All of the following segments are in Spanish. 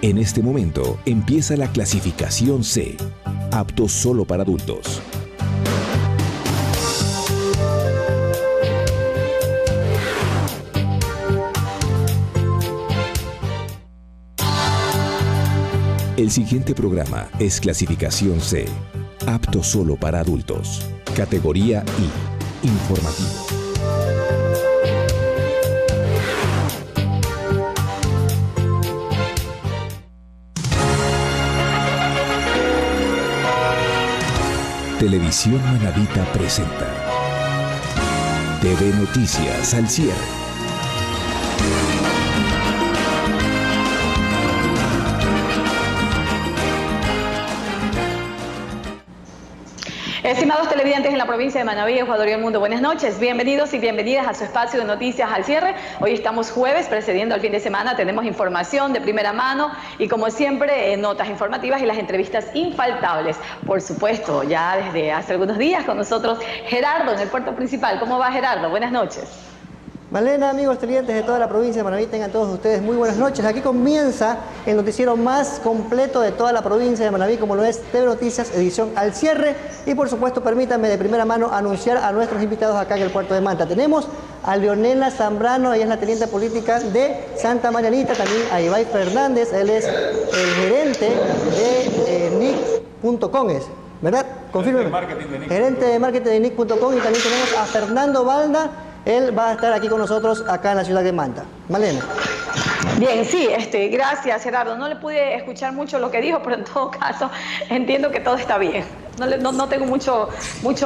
En este momento empieza la clasificación C, apto solo para adultos. El siguiente programa es clasificación C, apto solo para adultos. Categoría I, informativo. Televisión Manavita presenta TV Noticias al cierre. Estimados televidentes en la provincia de Manabí, Ecuador y el mundo, buenas noches, bienvenidos y bienvenidas a su espacio de noticias al cierre. Hoy estamos jueves, precediendo al fin de semana, tenemos información de primera mano y como siempre, notas informativas y las entrevistas infaltables. Por supuesto, ya desde hace algunos días con nosotros Gerardo en el puerto principal. ¿Cómo va, Gerardo? Buenas noches. Malena, amigos televidentes de toda la provincia de Manabí, tengan todos ustedes muy buenas noches. Aquí comienza el noticiero más completo de toda la provincia de Manabí, como lo es TV Noticias, edición al cierre. Y por supuesto, permítanme de primera mano anunciar a nuestros invitados acá en el puerto de Manta. Tenemos a Leonela Zambrano, ella es la teniente política de Santa Marianita, también a Ibai Fernández, él es el gerente de NIC.com, ¿verdad? Confírmeme. Gerente de marketing de NIC.com, y también tenemos a Fernando Balda. Él va a estar aquí con nosotros acá en la ciudad de Manta. Malena. Bien, sí, gracias, Gerardo. No le pude escuchar mucho lo que dijo, pero en todo caso entiendo que todo está bien. No tengo mucho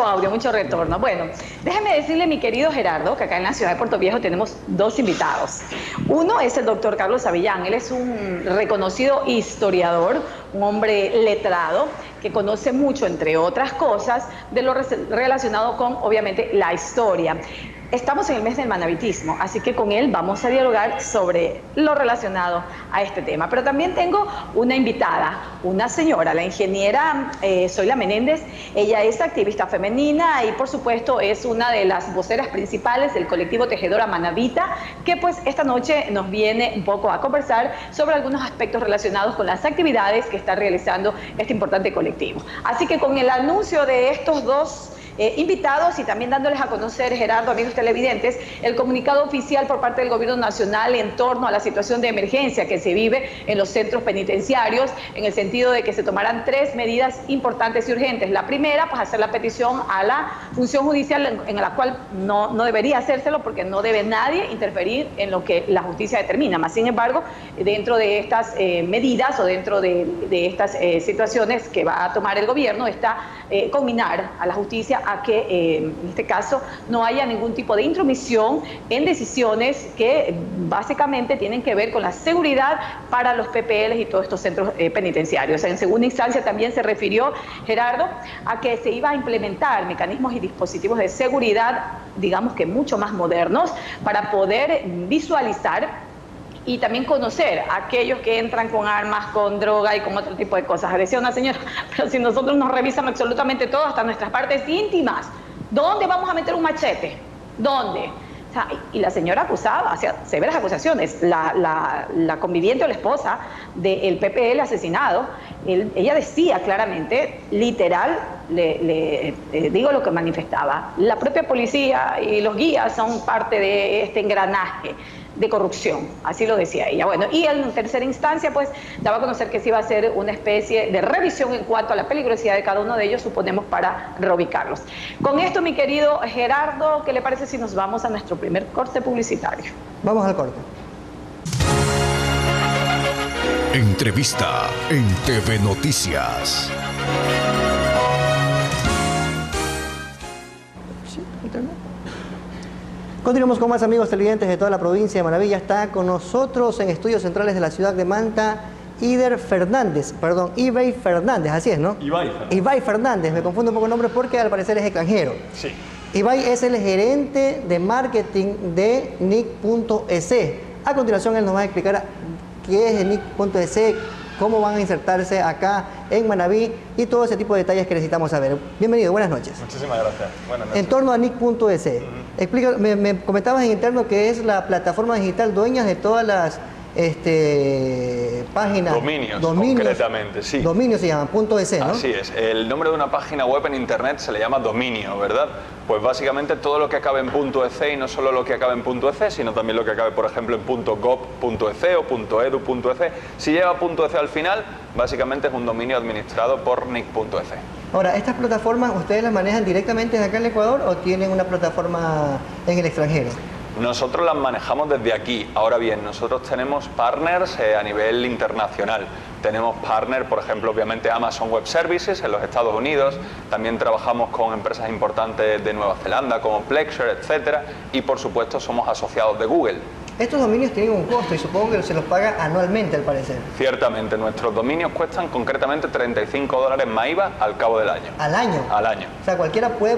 audio, mucho retorno. Bueno, déjeme decirle, mi querido Gerardo, que acá en la ciudad de Puerto Viejo tenemos dos invitados. Uno es el doctor Carlos Avillán. Él es un reconocido historiador, un hombre letrado, que conoce mucho, entre otras cosas, de lo relacionado con, obviamente, la historia. Estamos en el mes del manavitismo, así que con él vamos a dialogar sobre lo relacionado a este tema. Pero también tengo una invitada, una señora, la ingeniera Zoila Menéndez. Ella es activista femenina y por supuesto es una de las voceras principales del colectivo Tejedora Manavita, que pues esta noche nos viene un poco a conversar sobre algunos aspectos relacionados con las actividades que está realizando este importante colectivo. Así que con el anuncio de estos dos invitados y también dándoles a conocer, Gerardo, amigos televidentes, el comunicado oficial por parte del Gobierno Nacional en torno a la situación de emergencia que se vive en los centros penitenciarios, en el sentido de que se tomarán 3 medidas importantes y urgentes. La primera, pues hacer la petición a la función judicial, en la cual no debería hacérselo porque no debe nadie interferir en lo que la justicia determina. Más sin embargo, dentro de estas medidas o dentro de estas situaciones que va a tomar el gobierno está combinar a la justicia a que en este caso no haya ningún tipo de intromisión en decisiones que básicamente tienen que ver con la seguridad para los PPLs y todos estos centros penitenciarios. En segunda instancia también se refirió, Gerardo, a que se iba a implementar mecanismos y dispositivos de seguridad, digamos que mucho más modernos, para poder visualizar y también conocer a aquellos que entran con armas, con droga y con otro tipo de cosas. Decía una señora, pero si nosotros nos revisan absolutamente todo, hasta nuestras partes íntimas, ¿dónde vamos a meter un machete? ¿Dónde? O sea, y la señora acusaba, hacía severas acusaciones. La conviviente o la esposa del PPL asesinado, ella decía claramente, literal, digo lo que manifestaba. La propia policía y los guías son parte de este engranaje de corrupción, así lo decía ella. Bueno, y en tercera instancia, pues, daba a conocer que se iba a hacer una especie de revisión en cuanto a la peligrosidad de cada uno de ellos, suponemos, para reubicarlos. Con esto, mi querido Gerardo, ¿qué le parece si nos vamos a nuestro primer corte publicitario? Vamos al corte. Entrevista en TV Noticias. Continuamos con más, amigos televidentes de toda la provincia de Manabí. Ya está con nosotros en estudios centrales de la ciudad de Manta Ibai Fernández, así es, ¿no? Ibai Fernández, me confundo un poco el nombre porque al parecer es extranjero. Sí. Ibai es el gerente de marketing de NIC.es. A continuación él nos va a explicar qué es NIC.es, cómo van a insertarse acá en Manabí y todo ese tipo de detalles que necesitamos saber. Bienvenido, buenas noches. Muchísimas gracias. Buenas noches. En torno a NIC.es, explica, me comentabas en interno que es la plataforma digital dueña de todas las páginas... Dominios, concretamente, sí. Dominios se llaman, .es, ¿no? Así es. El nombre de una página web en Internet se le llama dominio, ¿verdad? Pues básicamente todo lo que acabe en .es y no solo lo que acabe en .es, sino también lo que acabe, por ejemplo, en .gov.es o .edu.es. Si lleva .es al final, básicamente es un dominio administrado por nic.es. Ahora, ¿estas plataformas ustedes las manejan directamente desde acá en el Ecuador o tienen una plataforma en el extranjero? Nosotros las manejamos desde aquí. Ahora bien, nosotros tenemos partners a nivel internacional. Tenemos partners, por ejemplo, obviamente Amazon Web Services en los Estados Unidos. También trabajamos con empresas importantes de Nueva Zelanda como Plexure, etcétera. Y por supuesto somos asociados de Google. Estos dominios tienen un costo y supongo que se los paga anualmente, al parecer. Ciertamente, nuestros dominios cuestan concretamente $35 más IVA al cabo del año. ¿Al año? Al año. O sea, cualquiera puede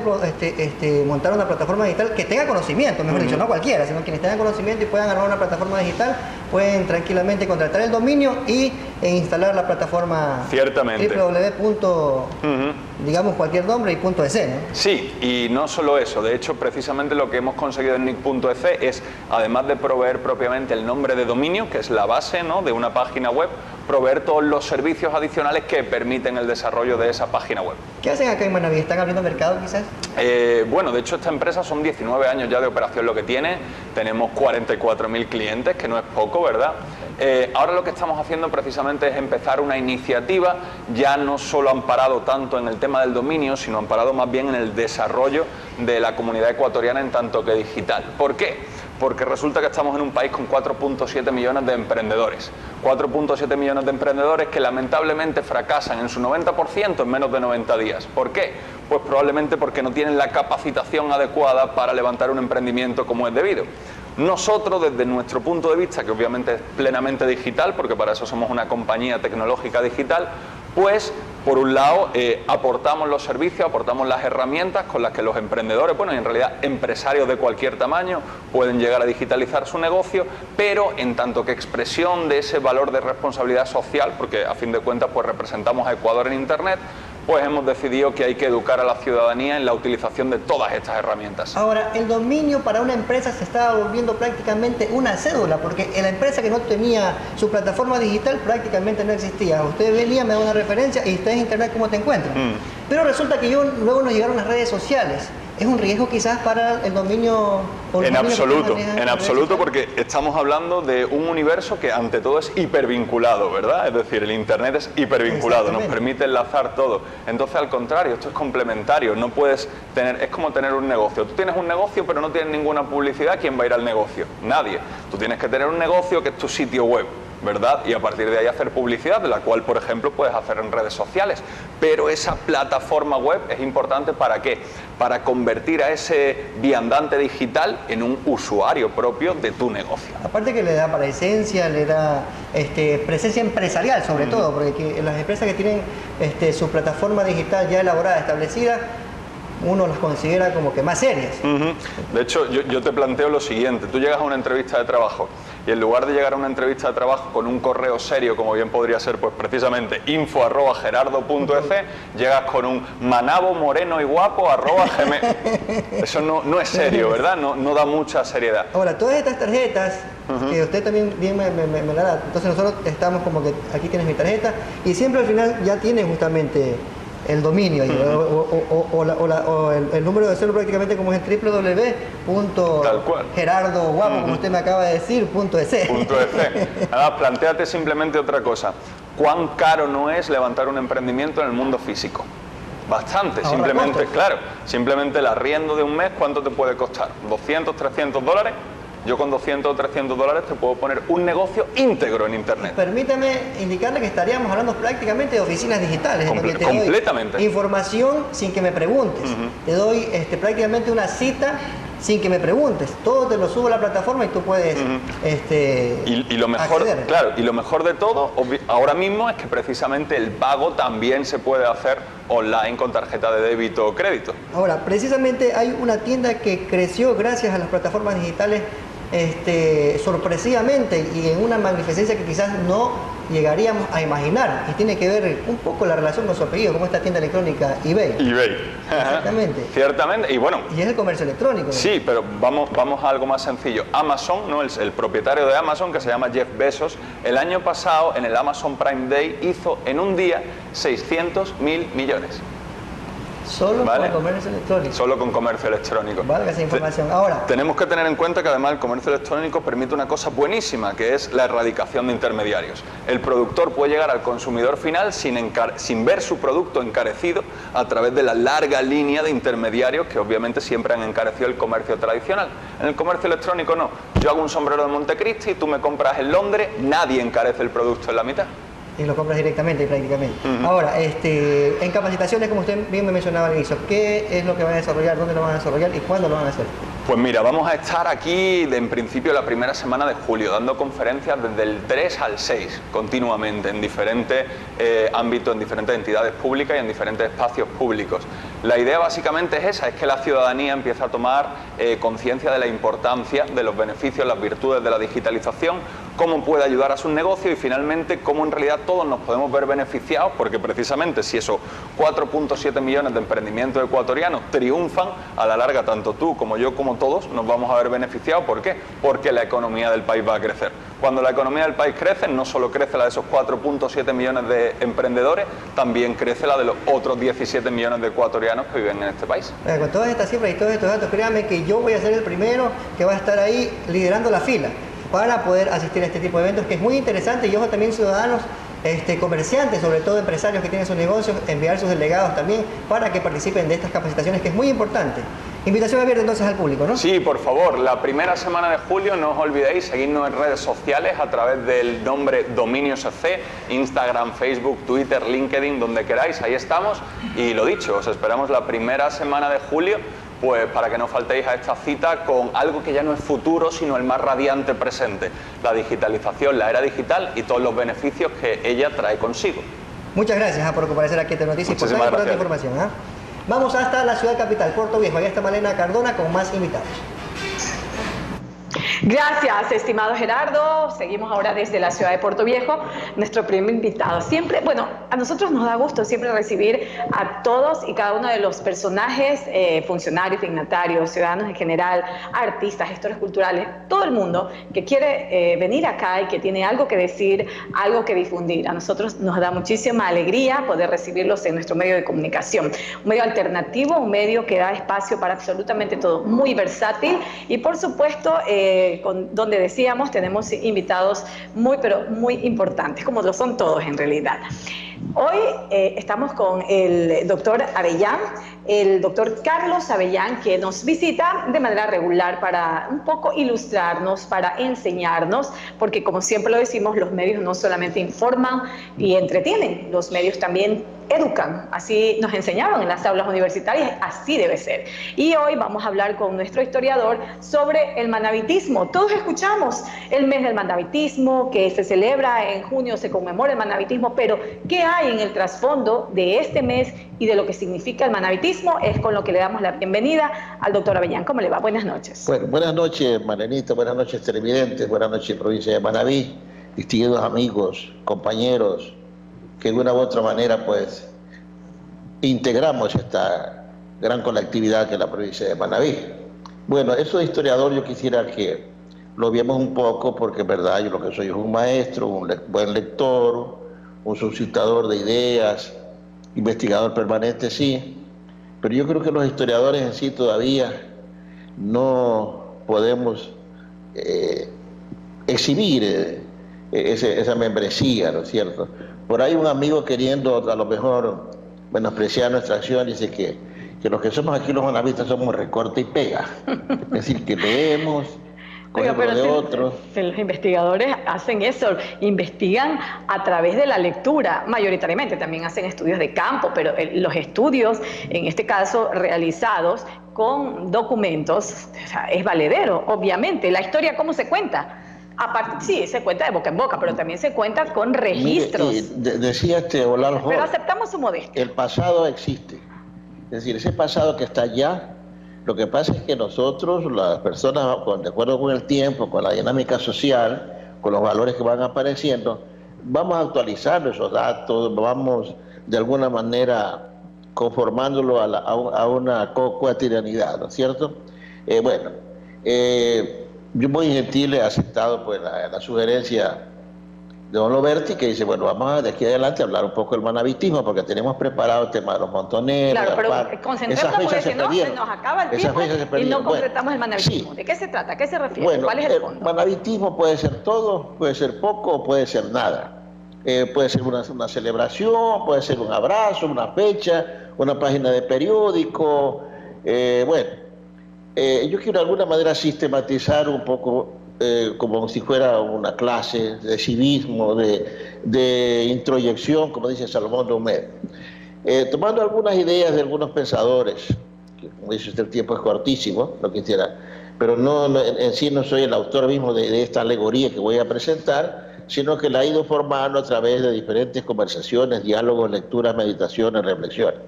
montar una plataforma digital que tenga conocimiento, mejor dicho, no cualquiera, sino quienes tengan conocimiento y puedan armar una plataforma digital, pueden tranquilamente contratar el dominio e instalar la plataforma. Ciertamente. Digamos cualquier nombre y .es, ¿no? Sí, y no solo eso, de hecho precisamente lo que hemos conseguido en nic.es es, además de proveer propiamente el nombre de dominio, que es la base, ¿no?, de una página web, proveer todos los servicios adicionales que permiten el desarrollo de esa página web. ¿Qué hacen acá en Manaví? ¿Están abriendo mercado quizás? Bueno, de hecho esta empresa son 19 años ya de operación lo que tiene, tenemos 44.000 clientes, que no es poco, ¿verdad? Ahora lo que estamos haciendo precisamente es empezar una iniciativa, ya no solo amparado tanto en el tema del dominio, sino amparado más bien en el desarrollo de la comunidad ecuatoriana en tanto que digital. ¿Por qué? Porque resulta que estamos en un país con 4.7 millones de emprendedores. 4.7 millones de emprendedores que lamentablemente fracasan en su 90% en menos de 90 días. ¿Por qué? Pues probablemente porque no tienen la capacitación adecuada para levantar un emprendimiento como es debido. Nosotros, desde nuestro punto de vista, que obviamente es plenamente digital, porque para eso somos una compañía tecnológica digital, pues, por un lado, aportamos los servicios, aportamos las herramientas con las que los emprendedores, bueno, y en realidad empresarios de cualquier tamaño, pueden llegar a digitalizar su negocio, pero en tanto que expresión de ese valor de responsabilidad social, porque a fin de cuentas, pues representamos a Ecuador en Internet, pues hemos decidido que hay que educar a la ciudadanía en la utilización de todas estas herramientas. Ahora, el dominio para una empresa se estaba volviendo prácticamente una cédula, porque la empresa que no tenía su plataforma digital prácticamente no existía. Usted venía, me da una referencia y está en Internet, ¿cómo te encuentras? Pero resulta que luego nos llegaron las redes sociales. ¿Es un riesgo quizás para el dominio? En absoluto, porque estamos hablando de un universo que ante todo es hipervinculado, ¿verdad? Es decir, el Internet es hipervinculado, nos permite enlazar todo. Entonces, al contrario, esto es complementario, no puedes tener, es como tener un negocio. Tú tienes un negocio pero no tienes ninguna publicidad, ¿quién va a ir al negocio? Nadie. Tú tienes que tener un negocio que es tu sitio web, ¿verdad? Y a partir de ahí hacer publicidad, de la cual, por ejemplo, puedes hacer en redes sociales. Pero esa plataforma web es importante, ¿para qué? Para convertir a ese viandante digital en un usuario propio de tu negocio. Aparte que le da presencia, le da presencia empresarial sobre todo, porque las empresas que tienen su plataforma digital ya elaborada, establecida, uno las considera como que más serias. De hecho, yo te planteo lo siguiente. Tú llegas a una entrevista de trabajo y en lugar de llegar a una entrevista de trabajo con un correo serio, como bien podría ser pues precisamente info@gerardo.es, llegas con un manabo moreno y guapo @gmail. Eso no es serio, ¿verdad? No da mucha seriedad. Ahora, todas estas tarjetas, que usted también bien me la da, entonces nosotros estamos como que aquí tienes mi tarjeta y siempre al final ya tiene justamente el dominio o el número de celo prácticamente como es el www.gerardoguapo, como usted me acaba de decir, .es. Ahora, plantéate simplemente otra cosa. ¿Cuán caro no es levantar un emprendimiento en el mundo físico? Bastante, simplemente, claro, simplemente el arriendo de un mes, ¿cuánto te puede costar? ¿200, 300 dólares? Yo con 200 o 300 dólares te puedo poner un negocio íntegro en Internet. Permítame indicarle que estaríamos hablando prácticamente de oficinas digitales. Completamente. Doy información sin que me preguntes. Te doy prácticamente una cita sin que me preguntes. Todo te lo subo a la plataforma y tú puedes y lo mejor, acceder. Claro, y lo mejor de todo ahora mismo es que precisamente el pago también se puede hacer online con tarjeta de débito o crédito. Ahora, precisamente hay una tienda que creció gracias a las plataformas digitales sorpresivamente y en una magnificencia que quizás no llegaríamos a imaginar, y tiene que ver un poco la relación con su apellido, como esta tienda electrónica eBay. eBay. Exactamente. Ciertamente, y bueno... Y es el comercio electrónico, ¿no? Sí, pero vamos a algo más sencillo. Amazon, ¿no? El propietario de Amazon, que se llama Jeff Bezos, el año pasado, en el Amazon Prime Day, hizo en un día 600.000 millones. Solo con comercio electrónico. Solo con comercio electrónico. Valga esa información. Ahora, tenemos que tener en cuenta que además el comercio electrónico permite una cosa buenísima, que es la erradicación de intermediarios. El productor puede llegar al consumidor final sin ver su producto encarecido a través de la larga línea de intermediarios que obviamente siempre han encarecido el comercio tradicional. En el comercio electrónico no. Yo hago un sombrero de Montecristi, tú me compras en Londres, nadie encarece el producto en la mitad. Y lo compras directamente prácticamente. Ahora, en capacitaciones, como usted bien me mencionaba al inicio, ¿qué es lo que van a desarrollar, dónde lo van a desarrollar y cuándo lo van a hacer? Pues mira, vamos a estar aquí en principio la primera semana de julio, dando conferencias desde el 3 al 6, continuamente, en diferentes ámbitos, en diferentes entidades públicas y en diferentes espacios públicos. La idea básicamente es esa, es que la ciudadanía empiece a tomar conciencia de la importancia, de los beneficios, las virtudes de la digitalización, cómo puede ayudar a sus negocios y finalmente cómo en realidad todos nos podemos ver beneficiados, porque precisamente si esos 4.7 millones de emprendimientos ecuatorianos triunfan, a la larga tanto tú como yo como todos nos vamos a ver beneficiados. ¿Por qué? Porque la economía del país va a crecer. Cuando la economía del país crece, no solo crece la de esos 4.7 millones de emprendedores, también crece la de los otros 17 millones de ecuatorianos que viven en este país. Con todas estas cifras y todos estos datos, créanme que yo voy a ser el primero que va a estar ahí liderando la fila para poder asistir a este tipo de eventos, que es muy interesante. Y ojo también, ciudadanos, comerciantes, sobre todo empresarios que tienen sus negocios, enviar sus delegados también para que participen de estas capacitaciones, que es muy importante. Invitación abierta entonces al público, ¿no? Sí, por favor, la primera semana de julio no os olvidéis seguirnos en redes sociales a través del nombre Dominios AC, Instagram, Facebook, Twitter, LinkedIn, donde queráis, ahí estamos. Y lo dicho, os esperamos la primera semana de julio, pues para que no faltéis a esta cita con algo que ya no es futuro, sino el más radiante presente, la digitalización, la era digital y todos los beneficios que ella trae consigo. Muchas gracias por comparecer aquí a esta noticia y por tanta información. Vamos hasta la ciudad capital, Puerto Viejo. Allá está Malena Cardona con más invitados. Gracias, estimado Gerardo. Seguimos ahora desde la ciudad de Puerto Viejo. Nuestro primer invitado. Siempre, bueno, a nosotros nos da gusto siempre recibir a todos y cada uno de los personajes, funcionarios, dignatarios, ciudadanos en general, artistas, gestores culturales, todo el mundo que quiere venir acá y que tiene algo que decir, algo que difundir. A nosotros nos da muchísima alegría poder recibirlos en nuestro medio de comunicación. Un medio alternativo, un medio que da espacio para absolutamente todo, muy versátil y por supuesto donde decíamos tenemos invitados muy pero muy importantes, como lo son todos en realidad. Hoy estamos con el doctor Avellán, el doctor Carlos Avellán, que nos visita de manera regular para un poco ilustrarnos, para enseñarnos, porque como siempre lo decimos, los medios no solamente informan y entretienen, los medios también educan. Así nos enseñaron en las aulas universitarias, así debe ser. Y hoy vamos a hablar con nuestro historiador sobre el manabitismo. Todos escuchamos el mes del manabitismo, que se celebra en junio, se conmemora el manabitismo, pero ¿qué hay en el trasfondo de este mes y de lo que significa el manabitismo? Es con lo que le damos la bienvenida al doctor Avellán. ¿Cómo le va? Buenas noches. Bueno, buenas noches, Marenita, buenas noches, televidentes, buenas noches, provincia de Manabí, distinguidos amigos, compañeros, que de una u otra manera, pues, integramos esta gran colectividad que es la provincia de Manabí. Bueno, eso de historiador yo quisiera que lo viéramos un poco, porque en verdad yo lo que soy es un maestro, un buen lector, un suscitador de ideas, investigador permanente, sí, pero yo creo que los historiadores en sí todavía no podemos exhibir esa membresía, ¿no es cierto? Por ahí un amigo queriendo a lo mejor menospreciar nuestra acción dice que los que somos aquí los manavistas somos recorte y pega, es decir, que leemos, oiga, pero de otros. Los investigadores hacen eso, investigan a través de la lectura, mayoritariamente, también hacen estudios de campo, pero los estudios, en este caso, realizados con documentos, o sea, es valedero, obviamente. La historia, ¿cómo se cuenta? Aparte, sí, se cuenta de boca en boca, pero también se cuenta con registros. Mire, decía Olar Hall, pero aceptamos su modestia. El pasado existe, es decir, ese pasado que está allá. Lo que pasa es que nosotros, las personas, de acuerdo con el tiempo, con la dinámica social, con los valores que van apareciendo, vamos actualizando esos datos, vamos de alguna manera conformándolo a una cotidianidad, ¿no es cierto? Yo muy gentil he aceptado pues la sugerencia de don Loberti, que dice, bueno, vamos de aquí adelante a hablar un poco del manavitismo, porque tenemos preparado el tema de los montoneros. Claro, pero concentrémonos porque si no se nos acaba el tiempo y no concretamos el manavitismo. Sí. ¿De qué se trata? ¿A qué se refiere? Bueno, ¿cuál es el fondo? El manavitismo puede ser todo, puede ser poco o puede ser nada. Puede ser una celebración, puede ser un abrazo, una fecha, una página de periódico. Yo quiero de alguna manera sistematizar un poco como si fuera una clase de civismo, de introyección, como dice Salomón Daumet. Tomando algunas ideas de algunos pensadores, que como dice usted, el tiempo es cortísimo, lo quisiera, pero en sí no soy el autor mismo de esta alegoría que voy a presentar, sino que la he ido formando a través de diferentes conversaciones, diálogos, lecturas, meditaciones, reflexiones.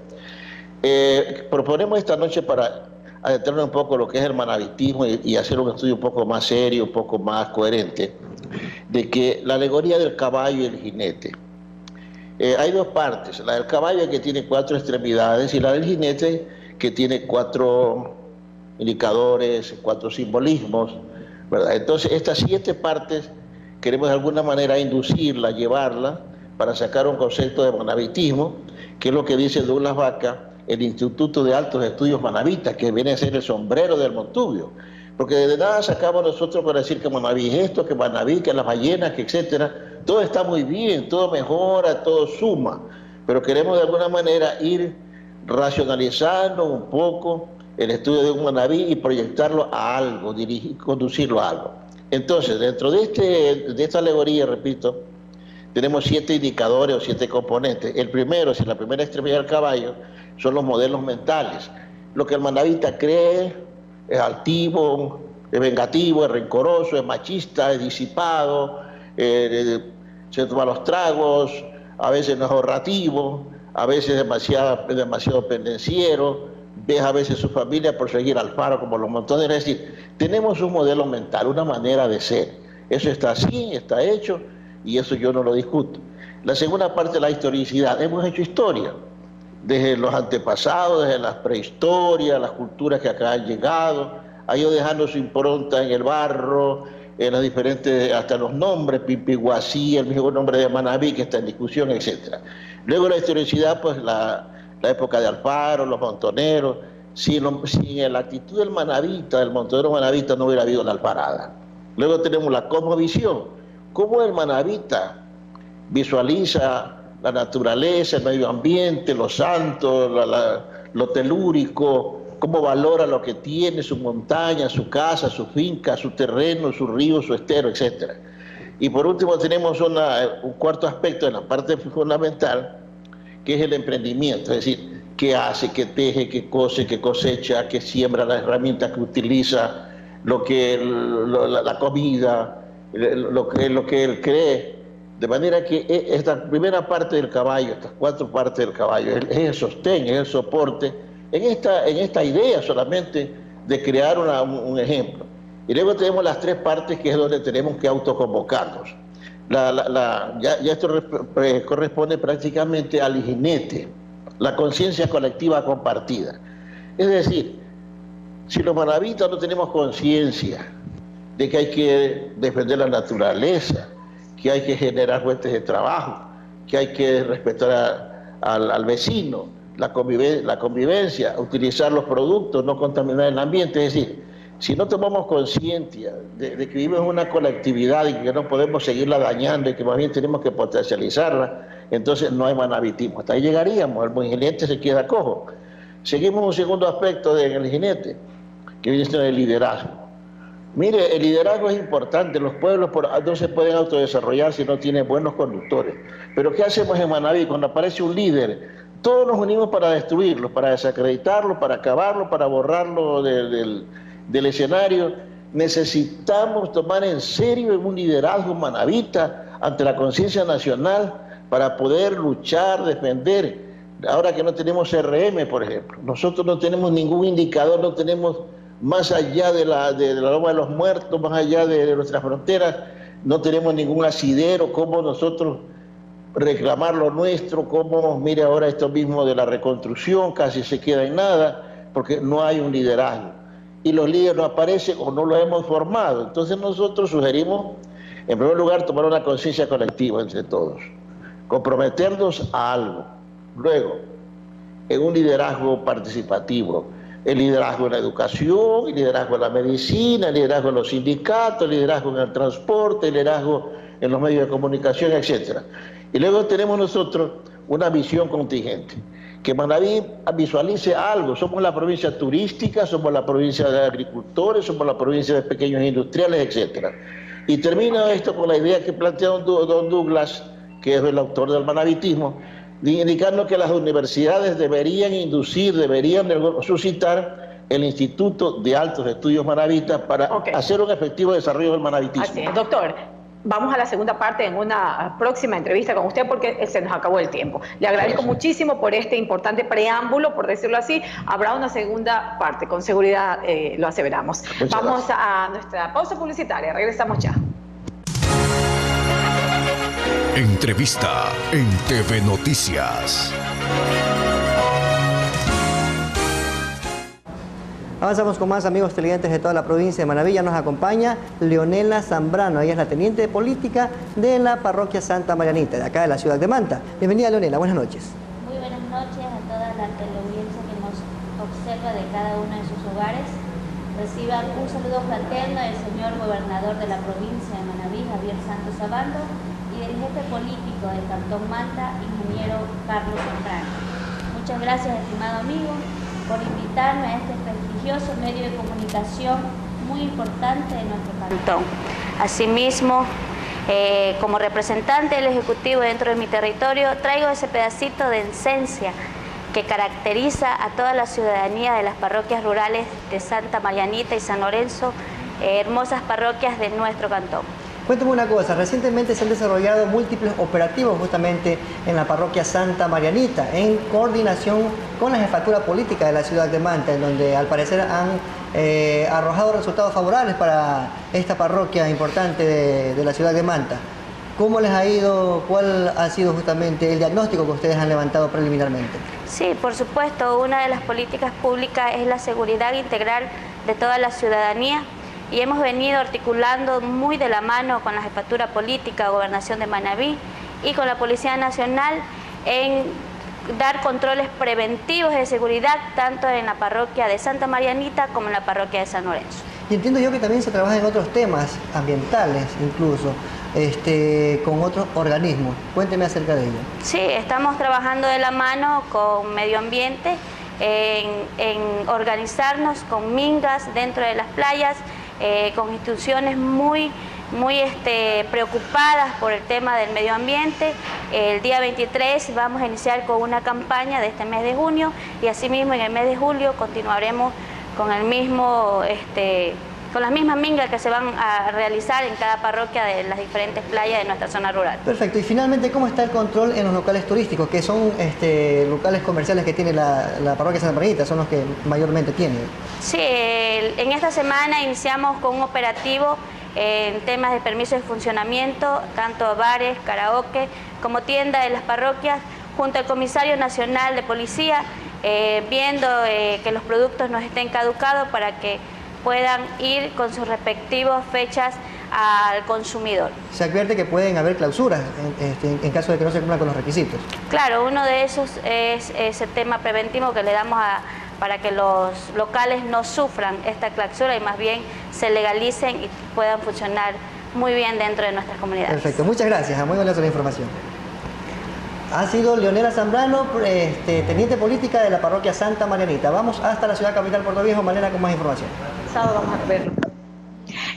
Proponemos esta noche para adentrarnos un poco en lo que es el manavitismo y hacer un estudio un poco más serio, un poco más coherente, de que la alegoría del caballo y el jinete. Hay dos partes, la del caballo que tiene 4 extremidades y la del jinete que tiene 4 indicadores, 4 simbolismos, ¿verdad? Entonces estas 7 partes queremos de alguna manera inducirla, llevarla para sacar un concepto de manavitismo, que es lo que dice Douglas Vaca, el Instituto de Altos Estudios Manavitas, que viene a ser el sombrero del Montubio. Porque de nada sacamos nosotros para decir que Manaví es esto, que Manaví, que las ballenas, que etcétera. Todo está muy bien, todo mejora, todo suma, pero queremos de alguna manera ir racionalizando un poco el estudio de un Manaví y proyectarlo a algo, conducirlo a algo. Entonces, dentro de esta alegoría, repito, tenemos 7 indicadores o 7 componentes. El primero, si la primera extremidad del caballo, son los modelos mentales. Lo que el manavita cree es altivo, es vengativo, es rencoroso, es machista, es disipado, se toma los tragos, a veces no es ahorrativo, a veces es demasiado pendenciero, deja a veces su familia por seguir al faro como los montoneros. Es decir, tenemos un modelo mental, una manera de ser. Eso está así, está hecho, y eso yo no lo discuto. La segunda parte es la historicidad. Hemos hecho historia, desde los antepasados, desde las prehistorias, las culturas que acá han llegado, ha ido dejando su impronta en el barro, en los diferentes, hasta los nombres, Pimpiguasí, el mismo nombre de Manaví, que está en discusión, etc. Luego la historicidad, pues la época de Alfaro, los montoneros. Sin la actitud del manavita, del montonero manavita, no hubiera habido la alfarada. Luego tenemos la cosmovisión, cómo el manavita visualiza la naturaleza, el medio ambiente, los santos, lo telúrico, cómo valora lo que tiene, su montaña, su casa, su finca, su terreno, su río, su estero, etc. Y por último tenemos un cuarto aspecto en la parte fundamental, que es el emprendimiento, es decir, qué hace, qué teje, qué cose, qué cosecha, qué siembra, las herramientas que utiliza, la comida, lo que él cree. De manera que esta primera parte del caballo, estas 4 partes del caballo, es el sostén, es el soporte, en esta idea solamente de crear un ejemplo. Y luego tenemos las 3 partes, que es donde tenemos que autoconvocarnos. Ya esto corresponde prácticamente al jinete, la conciencia colectiva compartida. Es decir, si los manavitas no tenemos conciencia de que hay que defender la naturaleza, que hay que generar fuentes de trabajo, que hay que respetar al vecino, la convivencia, utilizar los productos, no contaminar el ambiente. Es decir, si no tomamos conciencia de que vivimos en una colectividad y que no podemos seguirla dañando y que más bien tenemos que potencializarla, entonces no hay manavitismo. Hasta ahí llegaríamos, el jinete se queda cojo. Seguimos un segundo aspecto del jinete, que viene siendo el liderazgo. Mire, el liderazgo es importante, los pueblos no se pueden autodesarrollar si no tienen buenos conductores. Pero ¿qué hacemos en Manaví? Cuando aparece un líder, todos nos unimos para destruirlo, para desacreditarlo, para acabarlo, para borrarlo del escenario. Necesitamos tomar en serio un liderazgo manavita ante la conciencia nacional para poder luchar, defender. Ahora que no tenemos CRM, por ejemplo, nosotros no tenemos ningún indicador, no tenemos más allá de la Loma de los Muertos, más allá de nuestras fronteras, no tenemos ningún asidero, cómo nosotros reclamar lo nuestro, cómo, mire ahora esto mismo de la reconstrucción, casi se queda en nada, porque no hay un liderazgo. Y los líderes no aparecen o no lo hemos formado. Entonces nosotros sugerimos, en primer lugar, tomar una conciencia colectiva entre todos, comprometernos a algo. Luego, en un liderazgo participativo, el liderazgo en la educación, el liderazgo en la medicina, el liderazgo en los sindicatos, el liderazgo en el transporte, el liderazgo en los medios de comunicación, etc. Y luego tenemos nosotros una visión contingente, que Manabí visualice algo. Somos la provincia turística, somos la provincia de agricultores, somos la provincia de pequeños industriales, etc. Y termino esto con la idea que plantea don Douglas, que es el autor del manavitismo, indicando que las universidades deberían suscitar el Instituto de Altos Estudios Manavitas para hacer un efectivo desarrollo del manavitismo. Así es, doctor. Vamos a la segunda parte en una próxima entrevista con usted porque se nos acabó el tiempo. Le agradezco muchísimo por este importante preámbulo, por decirlo así. Habrá una segunda parte, con seguridad lo aseveramos. Vamos a nuestra pausa publicitaria, regresamos ya. Entrevista en TV Noticias. Avanzamos con más amigos televidentes de toda la provincia de Manabí. Ya nos acompaña Leonela Zambrano. Ella es la teniente de política de la parroquia Santa Marianita, de acá de la ciudad de Manta. Bienvenida, Leonela. Buenas noches. Muy buenas noches a toda la teleaudiencia que nos observa de cada uno de sus hogares. Reciban un saludo fraterno del señor gobernador de la provincia de Manabí, Javier Santos Abando, y del jefe político del Cantón Manta, ingeniero Carlos Zambrano. Muchas gracias, estimado amigo, por invitarme a este prestigioso medio de comunicación muy importante de nuestro cantón. Asimismo, como representante del Ejecutivo dentro de mi territorio, traigo ese pedacito de esencia que caracteriza a toda la ciudadanía de las parroquias rurales de Santa Marianita y San Lorenzo, hermosas parroquias de nuestro cantón. Cuéntame una cosa, recientemente se han desarrollado múltiples operativos justamente en la parroquia Santa Marianita, en coordinación con la jefatura política de la ciudad de Manta, en donde al parecer han arrojado resultados favorables para esta parroquia importante de la ciudad de Manta. ¿Cómo les ha ido? ¿Cuál ha sido justamente el diagnóstico que ustedes han levantado preliminarmente? Sí, por supuesto, una de las políticas públicas es la seguridad integral de toda la ciudadanía. Y hemos venido articulando muy de la mano con la Jefatura Política, Gobernación de Manabí y con la Policía Nacional en dar controles preventivos de seguridad tanto en la parroquia de Santa Marianita como en la parroquia de San Lorenzo. Y entiendo yo que también se trabaja en otros temas ambientales incluso, con otros organismos. Cuénteme acerca de ello. Sí, estamos trabajando de la mano con Medio Ambiente en organizarnos con mingas dentro de las playas, con instituciones muy preocupadas por el tema del medio ambiente. El día 23 vamos a iniciar con una campaña de este mes de junio y asimismo en el mes de julio continuaremos con el mismo con las mismas mingas que se van a realizar en cada parroquia de las diferentes playas de nuestra zona rural. Perfecto. Y finalmente, ¿cómo está el control en los locales turísticos, que son locales comerciales que tiene la parroquia Santa Marianita, son los que mayormente tienen? Sí, en esta semana iniciamos con un operativo en temas de permiso de funcionamiento, tanto bares, karaoke, como tiendas de las parroquias, junto al Comisario Nacional de Policía, viendo que los productos no estén caducados para que puedan ir con sus respectivas fechas al consumidor. Se advierte que pueden haber clausuras en caso de que no se cumplan con los requisitos. Claro, uno de esos es ese tema preventivo que le damos para que los locales no sufran esta clausura y más bien se legalicen y puedan funcionar muy bien dentro de nuestras comunidades. Perfecto, muchas gracias, muy valiosa la información. Ha sido Leonela Zambrano, teniente política de la parroquia Santa Marianita. Vamos hasta la ciudad capital Puerto Viejo, Malena, con más información. Vamos a ver.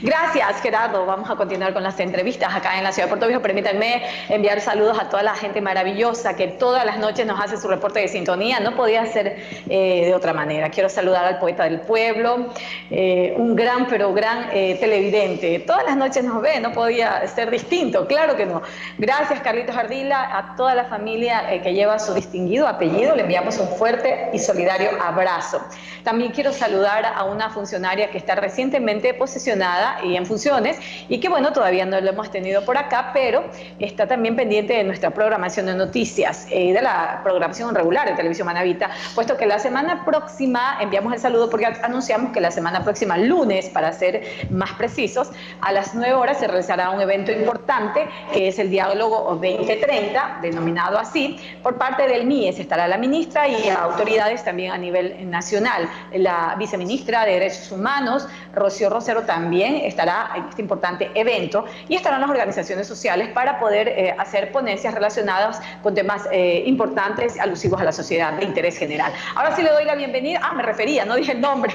Gracias, Gerardo. Vamos a continuar con las entrevistas acá en la ciudad de Puerto Viejo. Permítanme enviar saludos a toda la gente maravillosa que todas las noches nos hace su reporte de sintonía. No podía ser de otra manera. Quiero saludar al poeta del pueblo, un gran, pero gran televidente. Todas las noches nos ve, no podía ser distinto, claro que no. Gracias, Carlitos Ardila, a toda la familia que lleva su distinguido apellido. Le enviamos un fuerte y solidario abrazo. También quiero saludar a una funcionaria que está recientemente posesionada y en funciones y que, bueno, todavía no lo hemos tenido por acá, pero está también pendiente de nuestra programación de noticias, de la programación regular de Televisión Manavita, puesto que la semana próxima, enviamos el saludo porque anunciamos que la semana próxima, lunes, para ser más precisos, a las 9 horas se realizará un evento importante que es el Diálogo 2030, denominado así, por parte del MIES. Estará la ministra y autoridades también a nivel nacional. La viceministra de Derechos Humanos, Rocío Rosero, también estará en este importante evento y estarán las organizaciones sociales para poder hacer ponencias relacionadas con temas importantes, alusivos a la sociedad de interés general. Ahora sí le doy la bienvenida, me refería, no dije el nombre,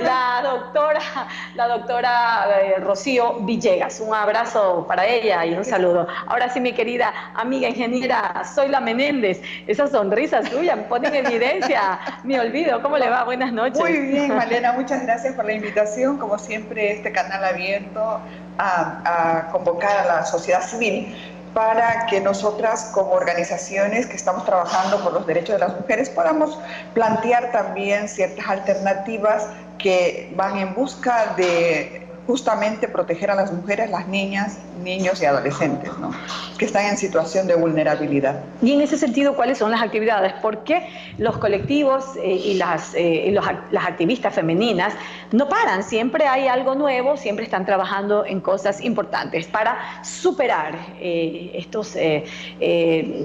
la doctora Rocío Villegas. Un abrazo para ella y un saludo. Ahora sí, mi querida amiga ingeniera Zoila Menéndez, esa sonrisa suya me pone en evidencia mi olvido. ¿Cómo le va? Buenas noches. Muy bien, Malena, muchas gracias por la invitación. Como siempre, este canal abierto a convocar a la sociedad civil para que nosotras, como organizaciones que estamos trabajando por los derechos de las mujeres, podamos plantear también ciertas alternativas que van en busca de justamente proteger a las mujeres, las niñas, niños y adolescentes, ¿no?, que están en situación de vulnerabilidad. Y en ese sentido, ¿cuáles son las actividades? Porque los colectivos y las activistas femeninas no paran, siempre hay algo nuevo, siempre están trabajando en cosas importantes para superar estos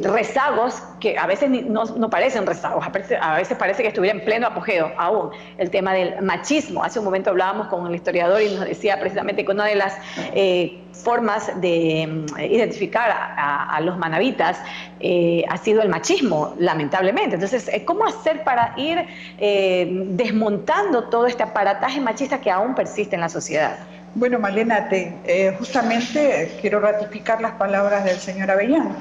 rezagos que a veces no parecen rezagos, a veces parece que estuviera en pleno apogeo aún el tema del machismo. Hace un momento hablábamos con el historiador y nos decía precisamente que una de las formas de identificar a los manavitas ha sido el machismo, lamentablemente. Entonces, ¿cómo hacer para ir desmontando todo este aparataje machista que aún persiste en la sociedad? Bueno, Malena, justamente quiero ratificar las palabras del señor Avellán.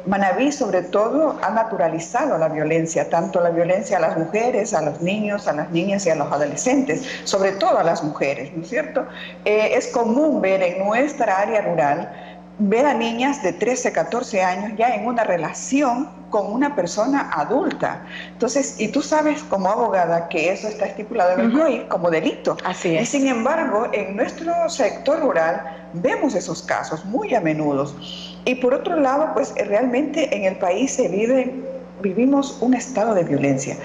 Manaví, sobre todo, ha naturalizado la violencia, tanto la violencia a las mujeres, a los niños, a las niñas y a los adolescentes, sobre todo a las mujeres, ¿no es cierto? Es común ver en nuestra área rural, ver a niñas de 13, 14 años ya en una relación con una persona adulta. Entonces, y tú sabes como abogada que eso está estipulado en el COI como delito. Así es. Y sin embargo, en nuestro sector rural vemos esos casos muy a menudo. Y por otro lado, pues realmente en el país vivimos un estado de violencia.